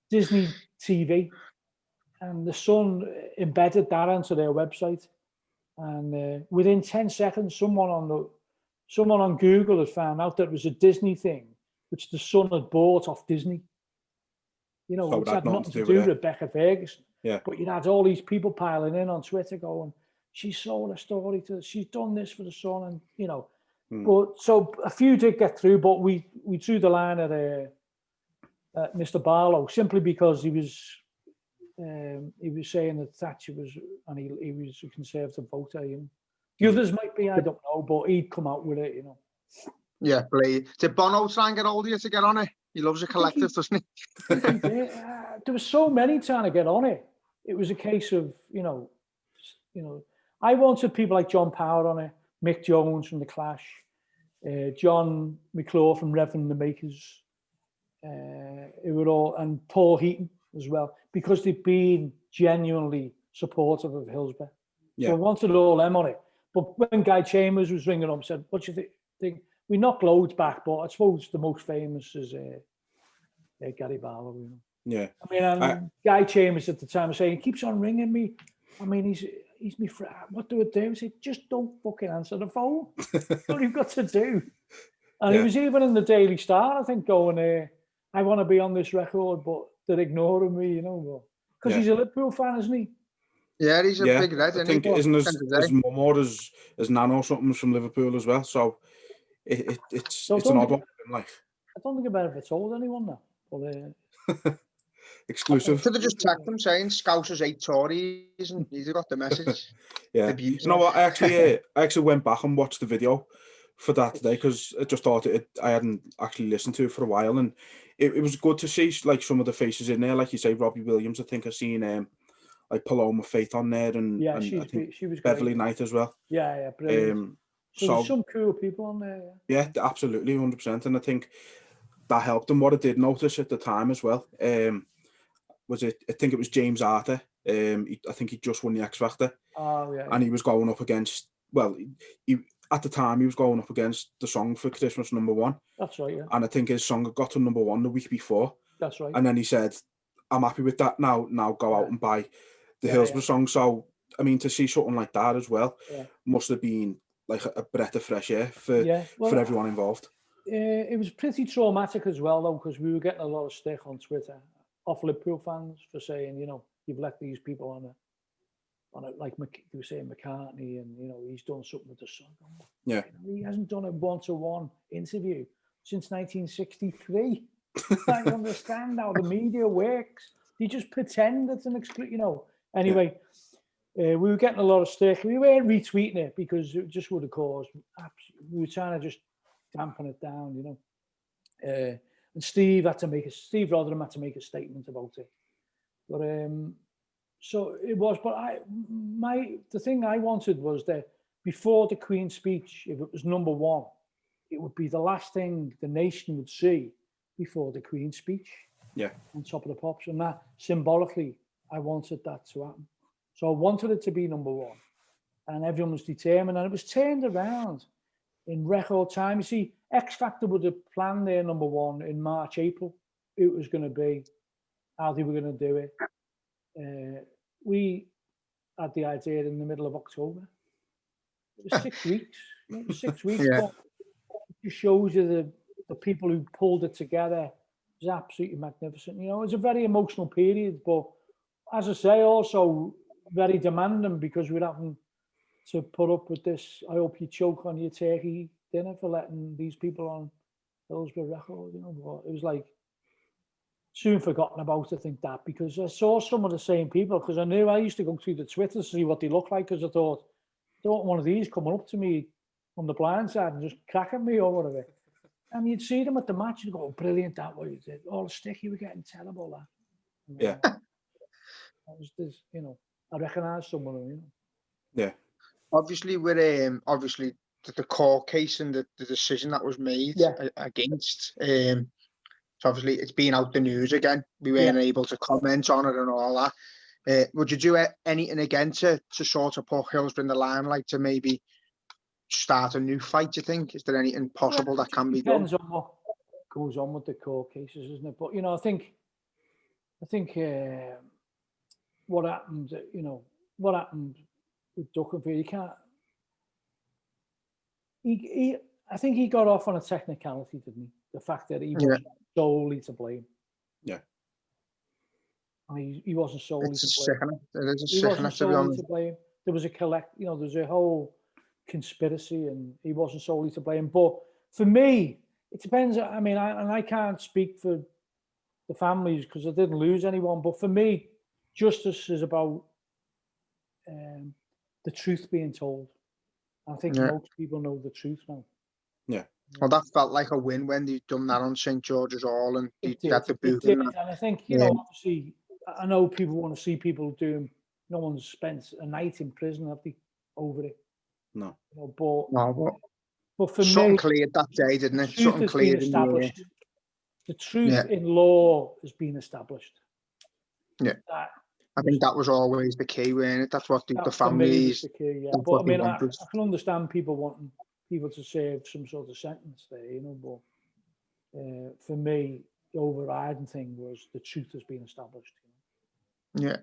Disney TV, and the Sun embedded that onto their website. And within 10 seconds, someone on Google had found out that it was a Disney thing, which the Sun had bought off Disney. Which had nothing to do with Rebecca Ferguson. Yeah. But you had all these people piling in on Twitter going, she sold a story she's done this for the Sun, and But so a few did get through, but we drew the line at Mr. Barlow simply because he was saying that Thatcher was, and he was a Conservative voter. The others might be, I don't know, but he'd come out with it, Yeah, please. Did Bono try and get hold of you to get on it? He loves a collective, doesn't he? There were so many trying to get on it. It was a case of, I wanted people like John Power on it, Mick Jones from The Clash, John McClure from Reverend the Makers, who were all, and Paul Heaton as well, because they'd been genuinely supportive of Hillsborough. Yeah. So I wanted all them on it. But when Guy Chambers was ringing up and said, what do you think? We knocked loads back, but I suppose the most famous is Gary Barlow. Yeah. I mean, Guy Chambers at the time was saying, he keeps on ringing me. I mean, he's my friend. What do I do? I said, just don't fucking answer the phone. That's all you've got to do. And he was even in the Daily Star, I think, going, I want to be on this record, but they're ignoring me, because he's a Liverpool fan, isn't he? Yeah, he's a big red. I think isn't his mum or his nan or something from Liverpool as well. So it's an odd one in life. I don't think I've ever told anyone that. But, exclusive. Could have just checked them saying Scousers hate Tories, and he's got the message. Yeah. You know what? I actually went back and watched the video for that today because I just thought I hadn't actually listened to it for a while, and it was good to see like some of the faces in there, like you say, Robbie Williams. I think I've seen like Paloma Faith on there, and I think she was Beverly Knight as well. Yeah, brilliant. So there's some cool people on there. Yeah, absolutely, 100%, and I think that helped them. What I did notice at the time as well, was it? I think it was James Arthur. I think he just won the X Factor. Oh yeah. And he was going up against, well, at the time he was going up against the song for Christmas #1. That's right, yeah. And I think his song had got to #1 the week before. That's right. And then he said, I'm happy with that now. Now go out and buy the Hillsborough song. So, I mean, to see something like that as well must have been like a breath of fresh air for everyone involved. It was pretty traumatic as well, though, because we were getting a lot of stick on Twitter off Liverpool fans for saying, you know, you've let these people on a like they were saying McCartney, and you know he's done something with the song. Yeah, he hasn't done a one-to-one interview since 1963. I understand how the media works. They just pretend it's an you know. Anyway, we were getting a lot of stick. We weren't retweeting it because it just would have caused. We were trying to just dampen it down, you know. And Steve Rotherham had to make a statement about it. But so it was. But the thing I wanted was that before the Queen's speech, if it was #1, it would be the last thing the nation would see before the Queen's speech. Yeah. On Top of the Pops, and that symbolically, I wanted that to happen. So I wanted it to be #1, and everyone was determined, and it was turned around in record time. You see, X Factor would have planned their #1 in March, April. It was going to be how they were going to do it. We had the idea in the middle of October. It was 6 weeks. You know, 6 weeks. Yeah. But it just shows you the people who pulled it together. It was absolutely magnificent. You know, it was a very emotional period, but as I say, also very demanding because we're having to put up with this. I hope you choke on your turkey dinner for letting these people on Hillsborough record. You know, but it was like soon forgotten about. I think that because I saw some of the same people because I knew I used to go through the Twitter to see what they look like because I thought, I don't want one of these coming up to me on the blind side and just cracking me or whatever. And you'd see them at the match and go, oh, brilliant, that what you did. All the stick you were getting, terrible, that. Yeah. That was this, you know, I recognise some of them, you know. Yeah. Obviously, with obviously the court case and the decision that was made against, so obviously it's been out the news again. We weren't able to comment on it and all that. Would you do anything again to sort of put Hillsborough in the limelight to maybe start a new fight, do you think? Is there anything possible that can be done? Depends on what goes on with the court cases, isn't it? But, you know, I think what happened, you know, what happened with Duckenfield, you can't, I think he got off on a technicality, didn't he? The fact that he wasn't solely to blame. Yeah. I mean, he wasn't solely to blame. It is a He wasn't to be honest. solely to blame. There was you know, there's a whole conspiracy and he wasn't solely to blame. But for me, it depends. I mean, I can't speak for the families because I didn't lose anyone. But for me, justice is about the truth being told. I think most people know the truth now. Yeah. Well, that felt like a win when they'd done that on St. George's Hall and they had the boot. And I think, you know, obviously, I know people want to see people doing, no one's spent a night in prison, have they, over it? No. You know, but for something me, cleared that day, didn't it? Something cleared established. The truth in law has been established. Yeah. I think that was always the key, wasn't it? That's what the families. The key, yeah. But I mean, I can understand people wanting people to serve some sort of sentence there, you know. But for me, the overriding thing was the truth has been established. You know? Yeah,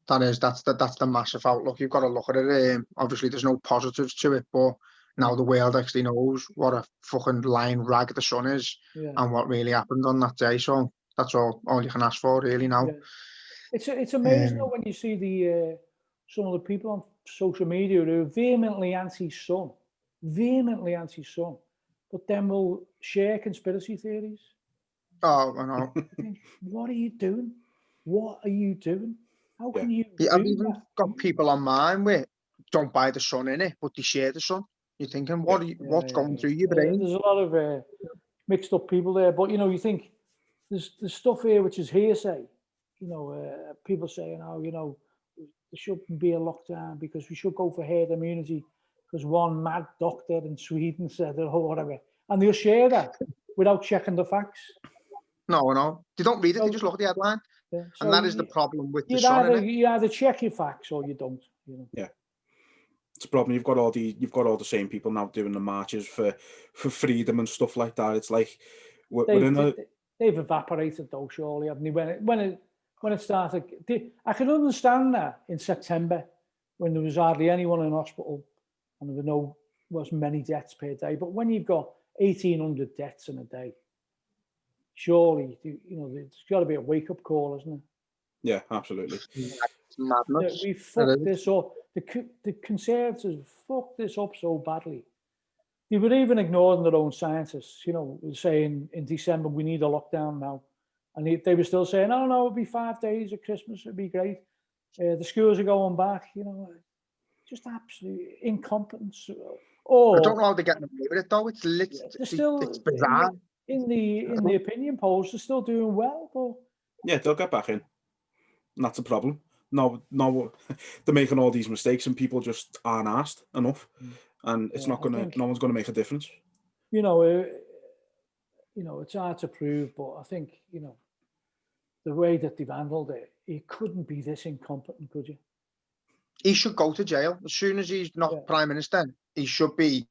that's the massive outlook. You've got to look at it. Obviously, there's no positives to it, but now the world actually knows what a fucking lying rag the Sun is and what really happened on that day. So that's all you can ask for, really. Now. Yeah. It's amazing though when you see the some of the people on social media who are vehemently anti-Sun, but then will share conspiracy theories. Oh, I know. What are you doing? What are you doing? How can you? I've even got people on mine where don't buy the Sun in it, but they share the Sun. You're thinking, what's going through your brain? There's a lot of mixed up people there, but you know, you think there's stuff here which is hearsay. You know, people saying, oh, you know, there shouldn't be a lockdown because we should go for herd immunity because one mad doctor in Sweden said it or whatever. And they'll share that without checking the facts. No. They don't read it. They just look at the headline. Yeah. So And that is the problem with the you sun. either check your facts or you don't. You know? Yeah. It's a problem. You've got all the same people now doing the marches for freedom and stuff like that. It's like they've evaporated though, surely, haven't they? When it started, I can understand that in September when there was hardly anyone in hospital and there wasn't many deaths per day. But when you've got 1,800 deaths in a day, surely there's got to be a wake-up call, isn't it? Yeah, absolutely. It's madness. We fucked this up. The Conservatives fucked this up so badly. They were even ignoring their own scientists, saying in December, we need a lockdown now. And they were still saying, oh, no, it'll be 5 days at Christmas. It'll be great. The schools are going back, just absolute incompetence. I don't know how they're getting away with it, though. It's bizarre. In the opinion polls, they're still doing well. But yeah, they'll get back in. And that's the problem. No, they're making all these mistakes and people just aren't asked enough. And it's no one's going to make a difference. It's hard to prove, but I think, the way that they've handled it, he couldn't be this incompetent, could you? He should go to jail. As soon as he's not Prime Minister, he should be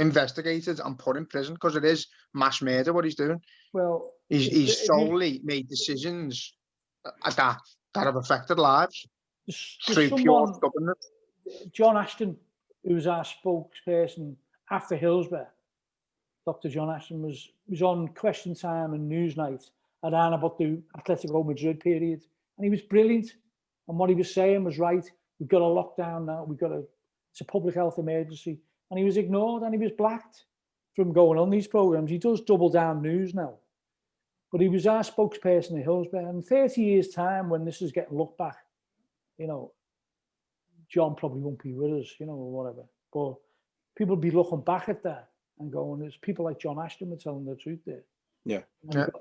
investigated and put in prison because it is mass murder what he's doing. Well, he's solely made decisions that have affected lives through pure stubbornness. John Ashton, who was our spokesperson after Hillsborough, Dr. John Ashton was on Question Time and Newsnight at Anna about the Atletico Madrid period, and he was brilliant. And what he was saying was right. We've got a lockdown now. It's a public health emergency, and he was ignored and he was blacked from going on these programs. He does double down news now, but he was our spokesperson at Hillsborough. And 30 years' time, when this is getting looked back, John probably won't be with us, or whatever. But people will be looking back at that and going, there's people like John Ashton were telling the truth there. Yeah.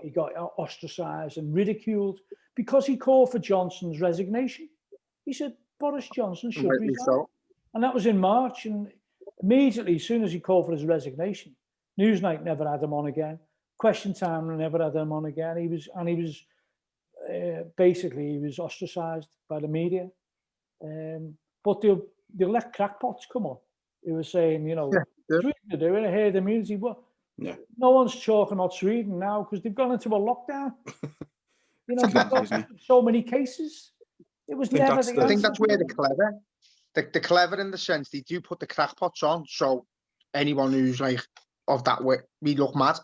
He got ostracised and ridiculed because he called for Johnson's resignation. He said Boris Johnson should resign. So. And that was in March. And immediately, as soon as he called for his resignation, Newsnight never had him on again. Question Time never had him on again. He was ostracised by the media. But they'll let crackpots come on. He was saying, Sweden are doing a herd immunity. Well, no one's talking about Sweden now because they've gone into a lockdown. They've got so many cases. It was never. I think that's where they're clever. They're clever in the sense they do put the crackpots on, so anyone who's like of that way, we look mad.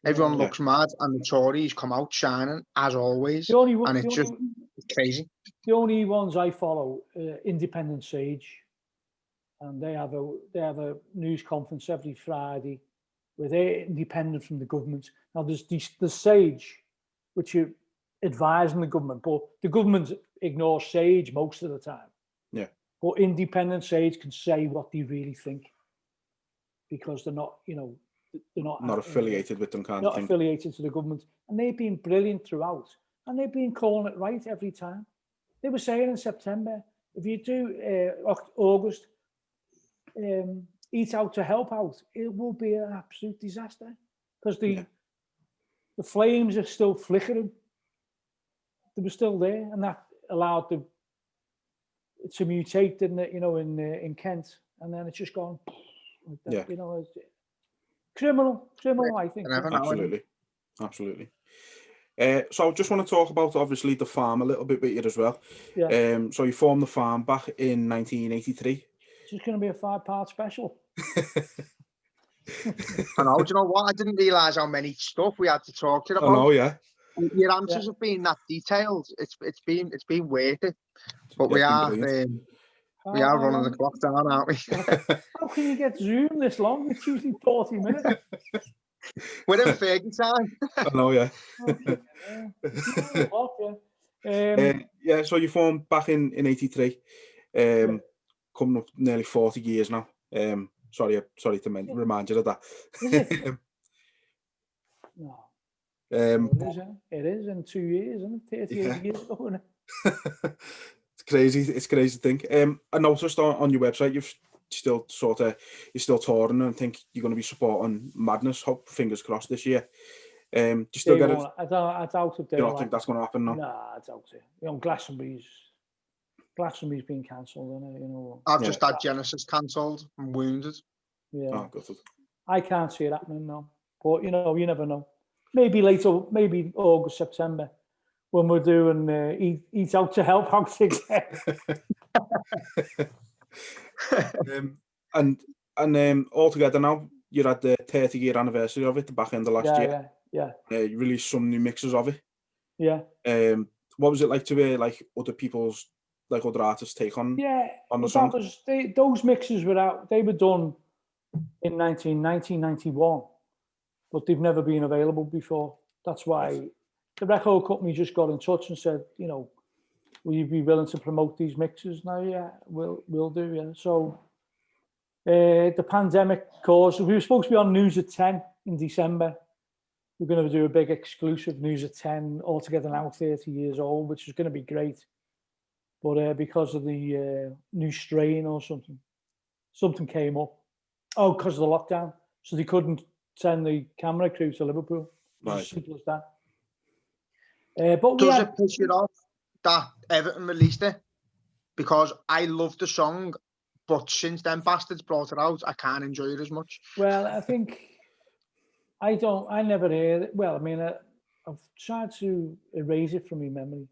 Everyone looks mad, and the Tories come out shining as always. It's crazy. The only ones I follow, Independent Sage, and they have a news conference every Friday where they're independent from the government. Now there's the Sage, which are advising the government, but the government ignores Sage most of the time. Yeah. But Independent Sage can say what they really think because they're not, they're not affiliated with them, not affiliated to the government, and they've been brilliant throughout, and they've been calling it right every time. They were saying in September, if you do August, eat out to help out, it will be an absolute disaster because the flames are still flickering. They were still there, and that allowed them to mutate, didn't it? In Kent, and then it's just gone. Like that, it's criminal, I think. Absolutely. So I just want to talk about obviously the farm a little bit with you as well. Yeah. So you formed the farm back in 1983. It's just going to be a 5-part special. I know. Do you know what? I didn't realise how many stuff we had to talk to you about. I know, yeah. Your answers have been that detailed. It's been worth it. But we are running the clock down, aren't we? How can you get Zoom this long? It's usually 40 minutes. We're in Fergie time. I know, yeah. So you formed back in 83. Coming up nearly 40 years now. Sorry to remind you of that. No. It is in 2 years, isn't it? 38 years ago, isn't it? It's crazy to think. I noticed on your website you're still touring and think you're going to be supporting Madness. Hope fingers crossed this year. Do you still get it? I doubt if they You don't think that's going to happen now? Nah, I doubt it. You know, Glastonbury's been cancelled, isn't it? You know. I've just had Genesis cancelled and Wounded. Yeah. Oh, good. I can't see it happening now. But, you know, you never know. Maybe later, maybe August, September, when we're doing Eat Out to Help Out again. and altogether now, you're at the 30-year anniversary of it, the back end of last year. Yeah. You released some new mixes of it. Yeah. What was it like to hear like other people's, like other artists' take on the song? Those mixes were out. They were done in 1991, but they've never been available before. That's why the record company just got in touch and said, you know, will you be willing to promote these mixes? Now, yeah, we'll do. Yeah. So the pandemic caused. We were supposed to be on News at 10 in December. We're going to do a big exclusive News at 10 altogether now, 30 years old, which is going to be great. But because of the new strain or something came up. Oh, because of the lockdown. So they couldn't send the camera crew to Liverpool. Right. As simple as that. But Does it piss you off that Everton released it? Because I love the song, but since them bastards brought it out, I can't enjoy it as much. Well, I think I never heard it. Well, I mean, I've tried to erase it from my memory.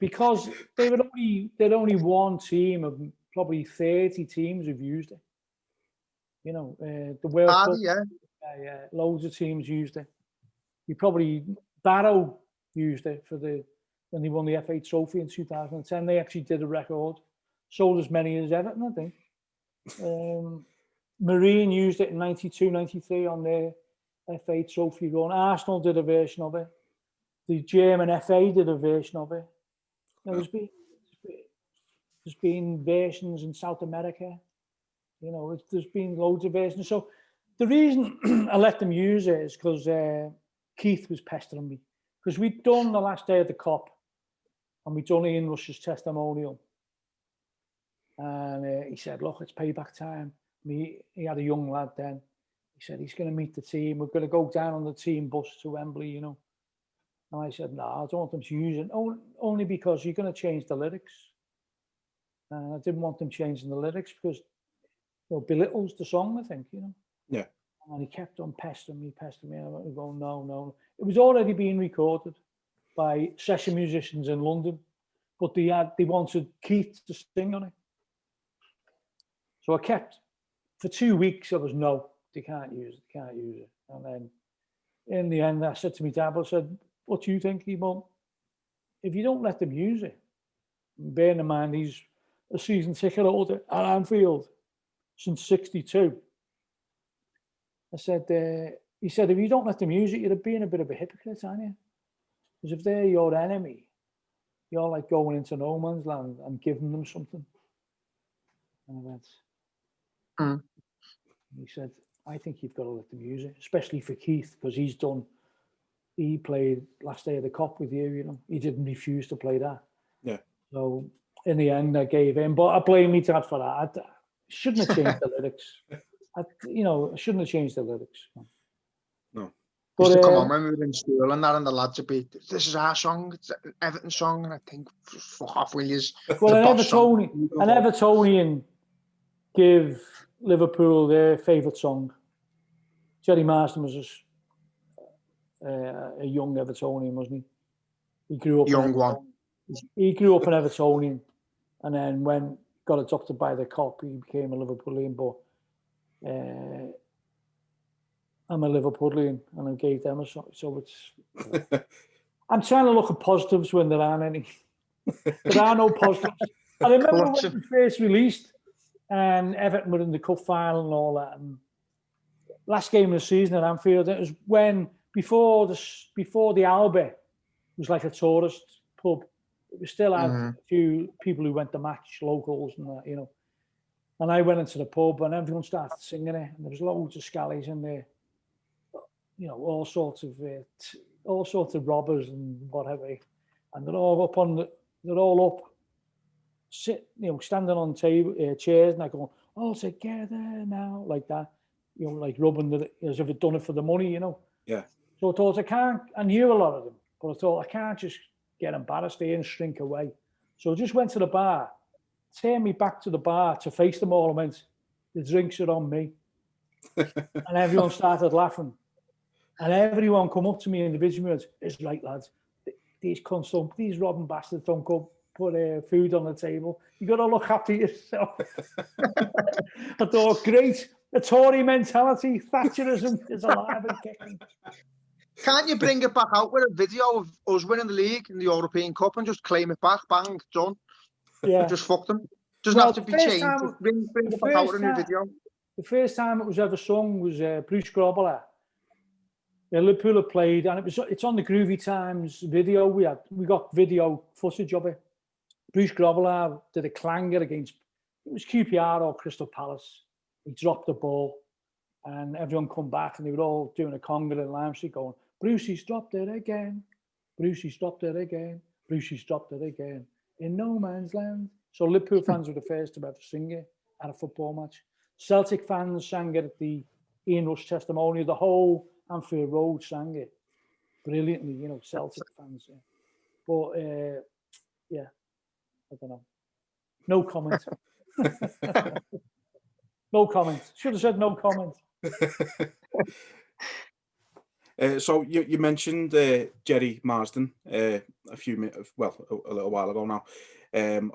Because there'd only one team of probably 30 teams who've used it. You know, the World Cup, yeah, loads of teams used it. Barrow used it when they won the FA Trophy in 2010. They actually did a record, sold as many as Everton, I think. Marine used it in 92, 93 on their FA Trophy run. Arsenal did a version of it. The German FA did a version of it. There's been versions in South America. You know, there's been loads of versions. So the reason I let them use it is because Keith was pestering me. Because we'd done the last day of the Cop, and we'd done Ian Rush's testimonial. And he said, look, it's payback time. He had a young lad then. He said, he's going to meet the team. We're going to go down on the team bus to Wembley, you know. And I said, no, I don't want them to use it. Only because you're going to change the lyrics. And I didn't want them changing the lyrics because belittles the song, I think, you know. Yeah. And he kept on pestering me. And I went, no. It was already being recorded by session musicians in London, but they wanted Keith to sing on it. So I kept, for 2 weeks, I was, no, they can't use it. And then in the end, I said to my dad, I said, what do you think, Mum? If you don't let them use it, bearing in mind he's a season ticket holder at Anfield since 62. I said, he said, if you don't let them use it, you're being a bit of a hypocrite, aren't you? Because if they're your enemy, you're like going into no man's land and giving them something. And I went, he said, I think you've got to let them use it, especially for Keith, because he played last day of the Cop with you, you know. He didn't refuse to play that. Yeah. So in the end, I gave in, but I blame me dad for that. I shouldn't have changed the lyrics. I shouldn't have changed the lyrics. No. But used to come on when we were in school and that, and the lads would be, this is our song, it's an Everton song, and I think, fuck off, will you? Well, an Evertonian give Liverpool their favourite song. Jerry Marsden was just a young Evertonian, wasn't he? He grew up young one. He grew up an Evertonian, and then got adopted by the Cop, he became a Liverpoolian. But I'm a Liverpoolian, and I gave them a song. So it's. I'm trying to look at positives when there aren't any. There are no positives. I remember when we first released, and Everton were in the cup final and all that. And last game of the season at Anfield, it was when before the Alba was like a tourist pub. It was still had a few people who went to match, locals and that, you know. And I went into the pub and everyone started singing it, and there was loads of scallies in there, you know, all sorts of robbers and whatever, and they're all up, standing on chairs, and I go, all together now, like that, you know, like rubbing as if they'd done it for the money, you know. Yeah. So I thought I knew a lot of them, but I thought I can't just get embarrassed here and shrink away. So I just went to the bar, turned me back to the bar to face them all and went, the drinks are on me. And everyone started laughing. And everyone come up to me individually and said, it's right, lads. These cunts don't, these robbing bastards don't go put food on the table. You got to look after yourself. I thought, great. The Tory mentality, Thatcherism is alive and kicking. Can't you bring it back out with a video of us winning the league in the European Cup and just claim it back, bang, done? Yeah. Just fuck them. Doesn't have to be changed. Just bring it back out with a new video. The first time it was ever sung was Bruce Grobbelaar. Liverpool had played, and it's on the Groovy Times video. We got video footage of it. Bruce Grobbelaar did a clanger against, it was QPR or Crystal Palace. He dropped the ball, and everyone come back, and they were all doing a conga in Lime Street going, Brucey's dropped it again. Brucey's dropped it again. Brucey's dropped it again. In no man's land. So Liverpool fans were the first to ever sing it at a football match. Celtic fans sang it at the Ian Rush testimonial. The whole Anfield Road sang it brilliantly, you know, Celtic fans. Yeah. But, yeah, I don't know. No comment. No comment. Should have said no comment. So you mentioned Jerry Marsden a little while ago now.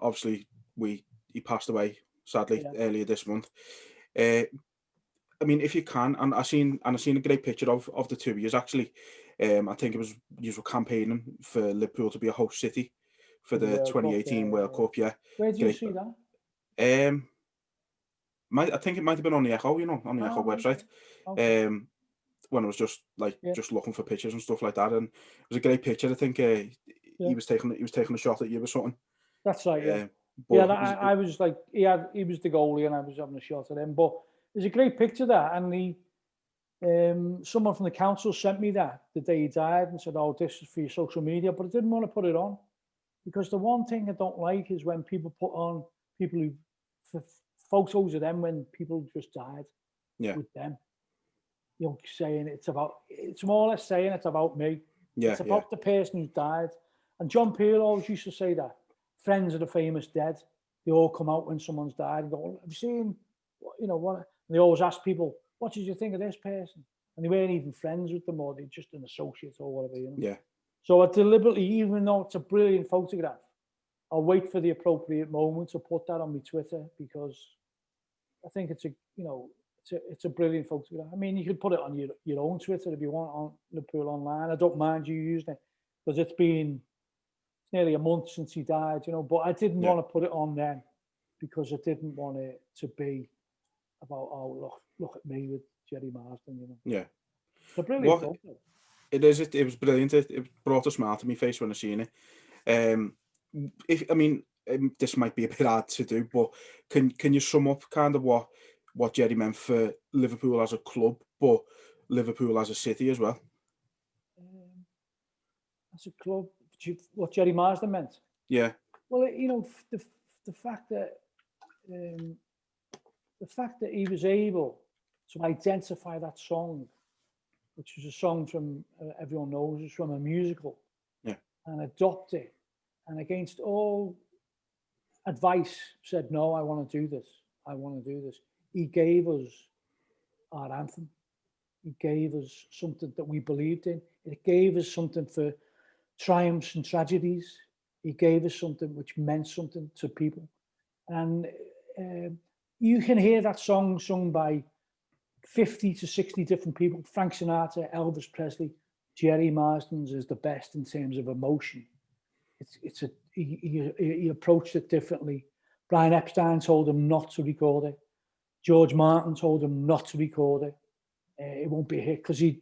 Obviously, he passed away sadly earlier this month. I mean, if you can, and I seen a great picture of the two of yous actually. I think it was you were campaigning for Liverpool to be a host city for the 2018 World Cup. Yeah. Where did you see that? I think it might have been on the Echo, you know, on the Echo website. Okay. When I was just looking for pictures and stuff like that, and it was a great picture. I think he was taking a shot at you or something. That's right. Yeah. I was like, he was the goalie, and I was having a shot at him. But there's a great picture there, and someone from the council sent me that the day he died and said, "Oh, this is for your social media," but I didn't want to put it on because the one thing I don't like is when people put on photos of them when people just died with them. You know, saying it's more or less saying it's about me. Yeah, it's about the person who died. And John Peel always used to say that friends of the famous dead, they all come out when someone's died and go, have you seen, you know, what? And they always ask people, what did you think of this person? And they weren't even friends with them, or they're just an associate or whatever, you know. Yeah. So I deliberately, even though it's a brilliant photograph, I'll wait for the appropriate moment to put that on my Twitter because I think it's a brilliant photograph. I mean, you could put it on your own Twitter if you want, on Liverpool Online. I don't mind you using it because it's nearly a month since he died, you know. But I didn't want to put it on then because I didn't want it to be about, oh, look at me with Jerry Marsden, you know. Yeah. It's a brilliant photo. It is. It was brilliant. It brought a smile to my face when I seen it. This might be a bit hard to do, but can you sum up kind of what Jerry meant for Liverpool as a club, but Liverpool as a city as well? As a club, what Jerry Marsden meant? Yeah. Well, you know, the fact that he was able to identify that song, which is a song from everyone knows, it's from a musical, and adopt it, and against all advice said, no, I want to do this. I want to do this. He gave us our anthem. He gave us something that we believed in. It gave us something for triumphs and tragedies. He gave us something which meant something to people. And you can hear that song sung by 50 to 60 different people. Frank Sinatra, Elvis Presley, Jerry Marsden's is the best in terms of emotion. He approached it differently. Brian Epstein told him not to record it. George Martin told him not to record it. It won't be a hit because it's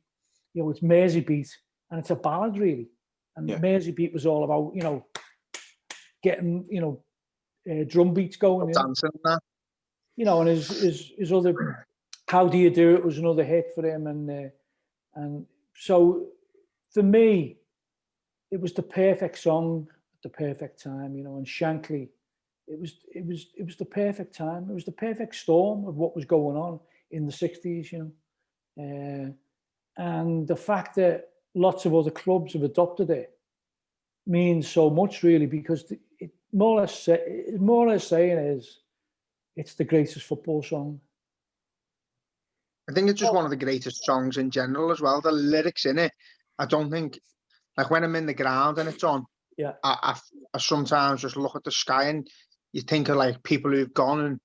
Merseybeat and it's a ballad really. And Merseybeat was all about, you know, getting, you know, drum beats going. Dancing that. You know, and his other, How Do You Do It was another hit for him. And so for me, it was the perfect song at the perfect time, you know, and Shankly, it was the perfect time. It was the perfect storm of what was going on in the 60s, you know. And the fact that lots of other clubs have adopted it means so much, really, because it more or less saying is it's the greatest football song. I think it's just one of the greatest songs in general as well. The lyrics in it, I don't think, like when I'm in the ground and it's on, Yeah. I sometimes just look at the sky and you think of like people who've gone, and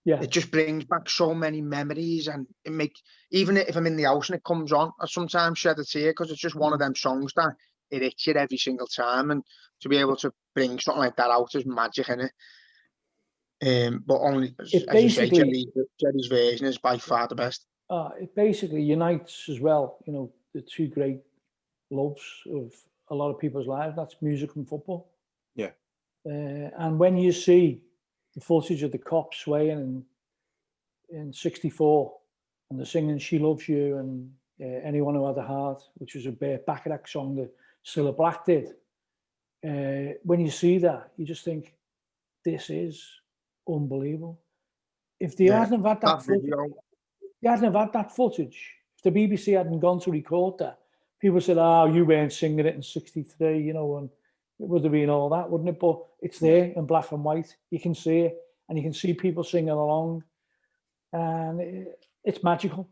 Yeah. it just brings back so many memories, and it makes, even if I'm in the house and it comes on, I sometimes shed a tear because it's just one of them songs that it hits it every single time, and to be able to bring something like that out is magic, innit? But only, as you say, Jerry's version is by far the best. It basically unites as well, you know, the two great loves of a lot of people's lives. That's music and football. Yeah. And when you see the footage of the cops swaying in '64 and they're singing "She Loves You" and "Anyone Who Had a Heart," which was a Burt Bacharach song that Cilla Black did. When you see that, you just think, this is unbelievable. If they hadn't have had that footage, if the BBC hadn't gone to record that, people said, "Oh, you weren't singing it in '63," you know, and it would have been all that, wouldn't it? But it's there in black and white. You can see it, and you can see people singing along, and it's magical.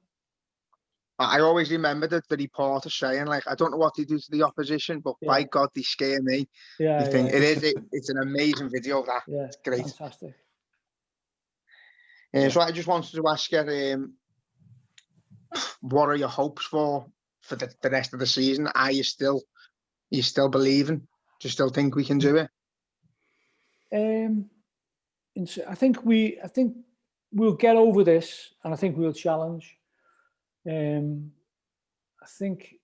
I always remember the reporter saying, like, I don't know what they do to the opposition, but by God, they scare me. Yeah, you think it's an amazing video, that. Yeah, it's great. Fantastic. So I just wanted to ask you, what are your hopes for the rest of the season? Are you still believing? Do you still think we can do it? I think we'll get over this, and I think we'll challenge. I think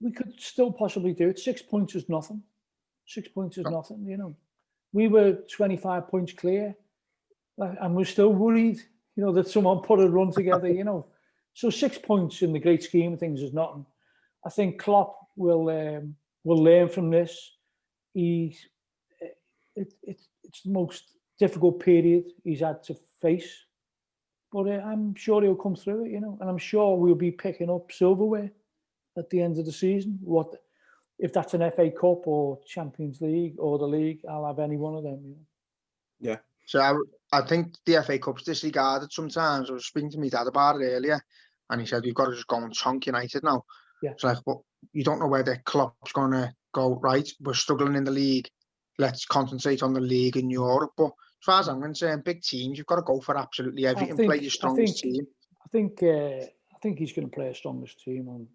we could still possibly do it. 6 points is nothing. 6 points is nothing, you know. We were 25 points clear, and we're still worried, you know, that someone put a run together, you know. So 6 points in the great scheme of things is nothing. I think Klopp will learn from this. It's the most difficult period he's had to face, but I'm sure he'll come through it, you know, and I'm sure we'll be picking up silverware at the end of the season. What if that's an FA Cup or Champions League or the league? I'll have any one of them, you know. Yeah. So I think the FA Cup's disregarded sometimes. I was speaking to my dad about it earlier, and he said we've got to just go and tonk United now. Yeah. It's like, well, you don't know whether Klopp's going to go, right, we're struggling in the league, let's concentrate on the league in Europe. But as far as I'm concerned, big teams, you've got to go for absolutely everything, play your strongest team. I think he's going to play a strongest team on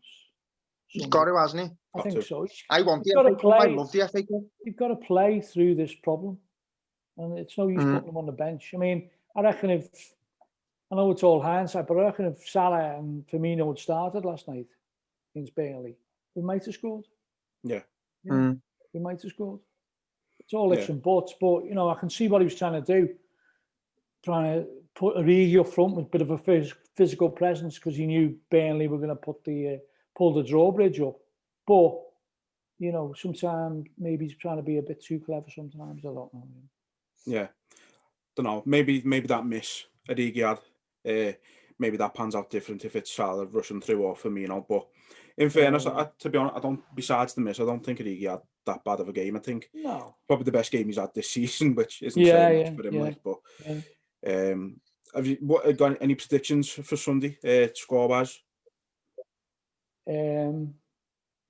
He's Sunday. got to, hasn't he? I think so. I want the FA Cup. I love the FA Cup. You've got to play through this problem, and it's no use putting them on the bench. I mean, I know it's all hindsight, but I reckon if Salah and Firmino had started last night against Burnley, we might have scored. Yeah. We might have scored. It's all ifs and buts, but, you know, I can see what he was trying to do, trying to put Origi up front with a bit of a physical presence, because he knew Burnley were going to pull the drawbridge up. But, you know, sometimes maybe he's trying to be a bit too clever sometimes. I don't know. Yeah. Don't know. Maybe that miss Origi had, maybe that pans out different if it's Salah rushing through or Firmino. But in fairness, to be honest, besides the miss, I don't think Origi had that bad of a game. I think probably the best game he's had this season, which isn't saying much for him. Like, but have you got any predictions for Sunday, score-wise?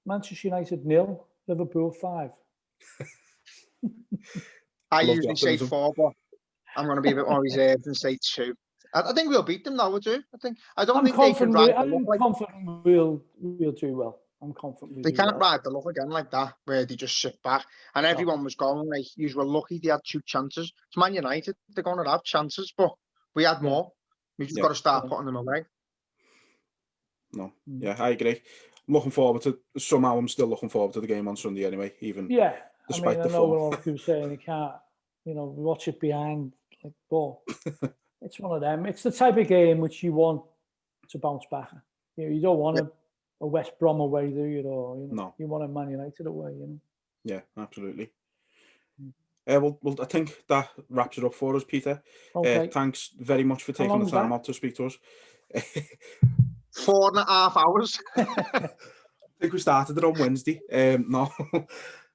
Manchester United 0, Liverpool 5. I usually say 4, but I'm going to be a bit more reserved and say 2. I think we'll beat them now, we do. I'm confident we'll do well. I'm confident they can't ride the luck again like that, where they just sit back. And everyone was going, like, you were lucky they had 2 chances. It's Man United, they're going to have chances, but we had more. We've just got to start putting them away. No, I agree. I'm still looking forward to the game on Sunday anyway, even despite the form. I know a lot of people saying you can't, you know, watch it behind, like, but it's one of them. It's the type of game which you want to bounce back. You know, you don't want a West Brom away, do you? Or, you know, you want a Man United away, you know. Yeah, absolutely. Well, I think that wraps it up for us, Peter. Okay. Thanks very much for taking the time out to speak to us. 4.5 hours. I think we started it on Wednesday. No,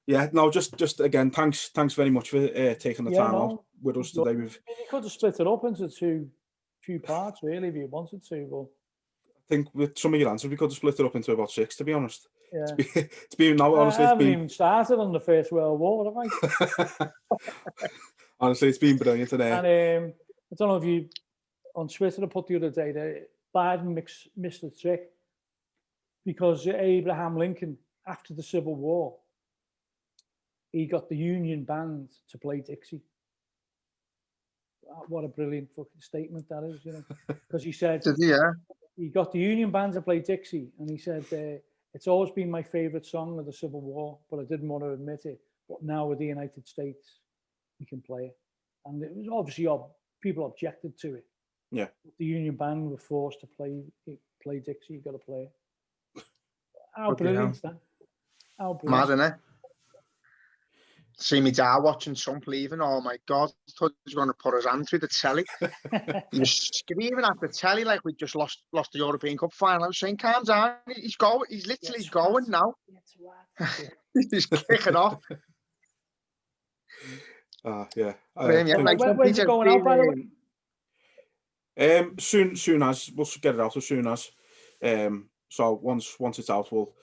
yeah, no, just again, thanks very much for taking the time out with us today. You could have split it up into few parts, really, if you wanted to. But I think with some of your answers, we could have split it up into about 6, to be honest. Yeah. It's been now, honestly, I haven't even started on the First World War, have I? Honestly, it's been brilliant today. And I don't know if you, on Twitter, I put the other day that Biden missed the trick because Abraham Lincoln, after the Civil War, he got the Union Band to play Dixie. What a brilliant fucking statement that is, you know. Because he said, he got the Union Band to play Dixie, and he said, it's always been my favorite song of the Civil War, but I didn't want to admit it. But now with the United States, we can play it. And it was obviously, people objected to it. Yeah. The Union Band were forced to play Dixie, you've got to play it. How brilliant is that? How brilliant. Mad, innit? See me dad watching Trump leaving. Oh my God, I thought he was going to put his hand through the telly. He was screaming at the telly like we just lost the European Cup final. I was saying, calm down. He's going. He's literally going now. He's kicking off. Yeah. When's it going out, by the way? Soon as we'll get it out as soon as. So once it's out, we'll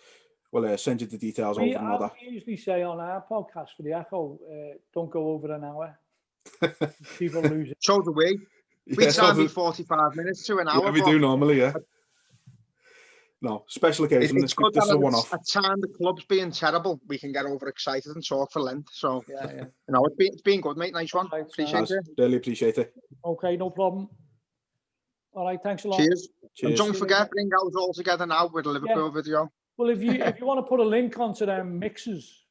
send you the details over and all that. We usually say on our podcast for the Echo, don't go over an hour. People lose it. So do we. We try and be 45 minutes to an hour. Yeah, we do normally, yeah. No, special occasion. It's good this is a one-off. At time the club's being terrible, we can get overexcited and talk for length. So, yeah. You know, it's been good, mate. Nice one. Right, appreciate it. Really appreciate it. Okay, no problem. All right, thanks a lot. Cheers. And don't forget, bring ours all together now with a Liverpool video. Well, if you want to put a link onto them mixes,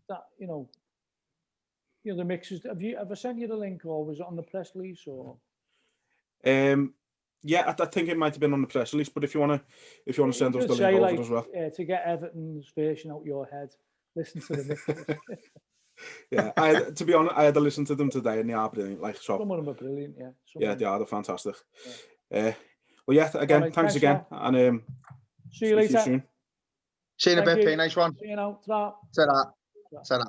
that the mixes. Have I sent you the link, or was it on the press release, or? Yeah, I think it might have been on the press release. But if you want to send us the link over as well. To get Everton's version out your head, listen to the mixes. Yeah, to be honest, I had to listen to them today, and they are brilliant. Like, so. Some of them are brilliant. Yeah. Yeah, they are. They're fantastic. Yeah. Well, yeah. Again, right, thanks again, and see you later. soon. See you in a bit. Nice one. See you now. Ta-ra. Ta-ra. Ta-ra.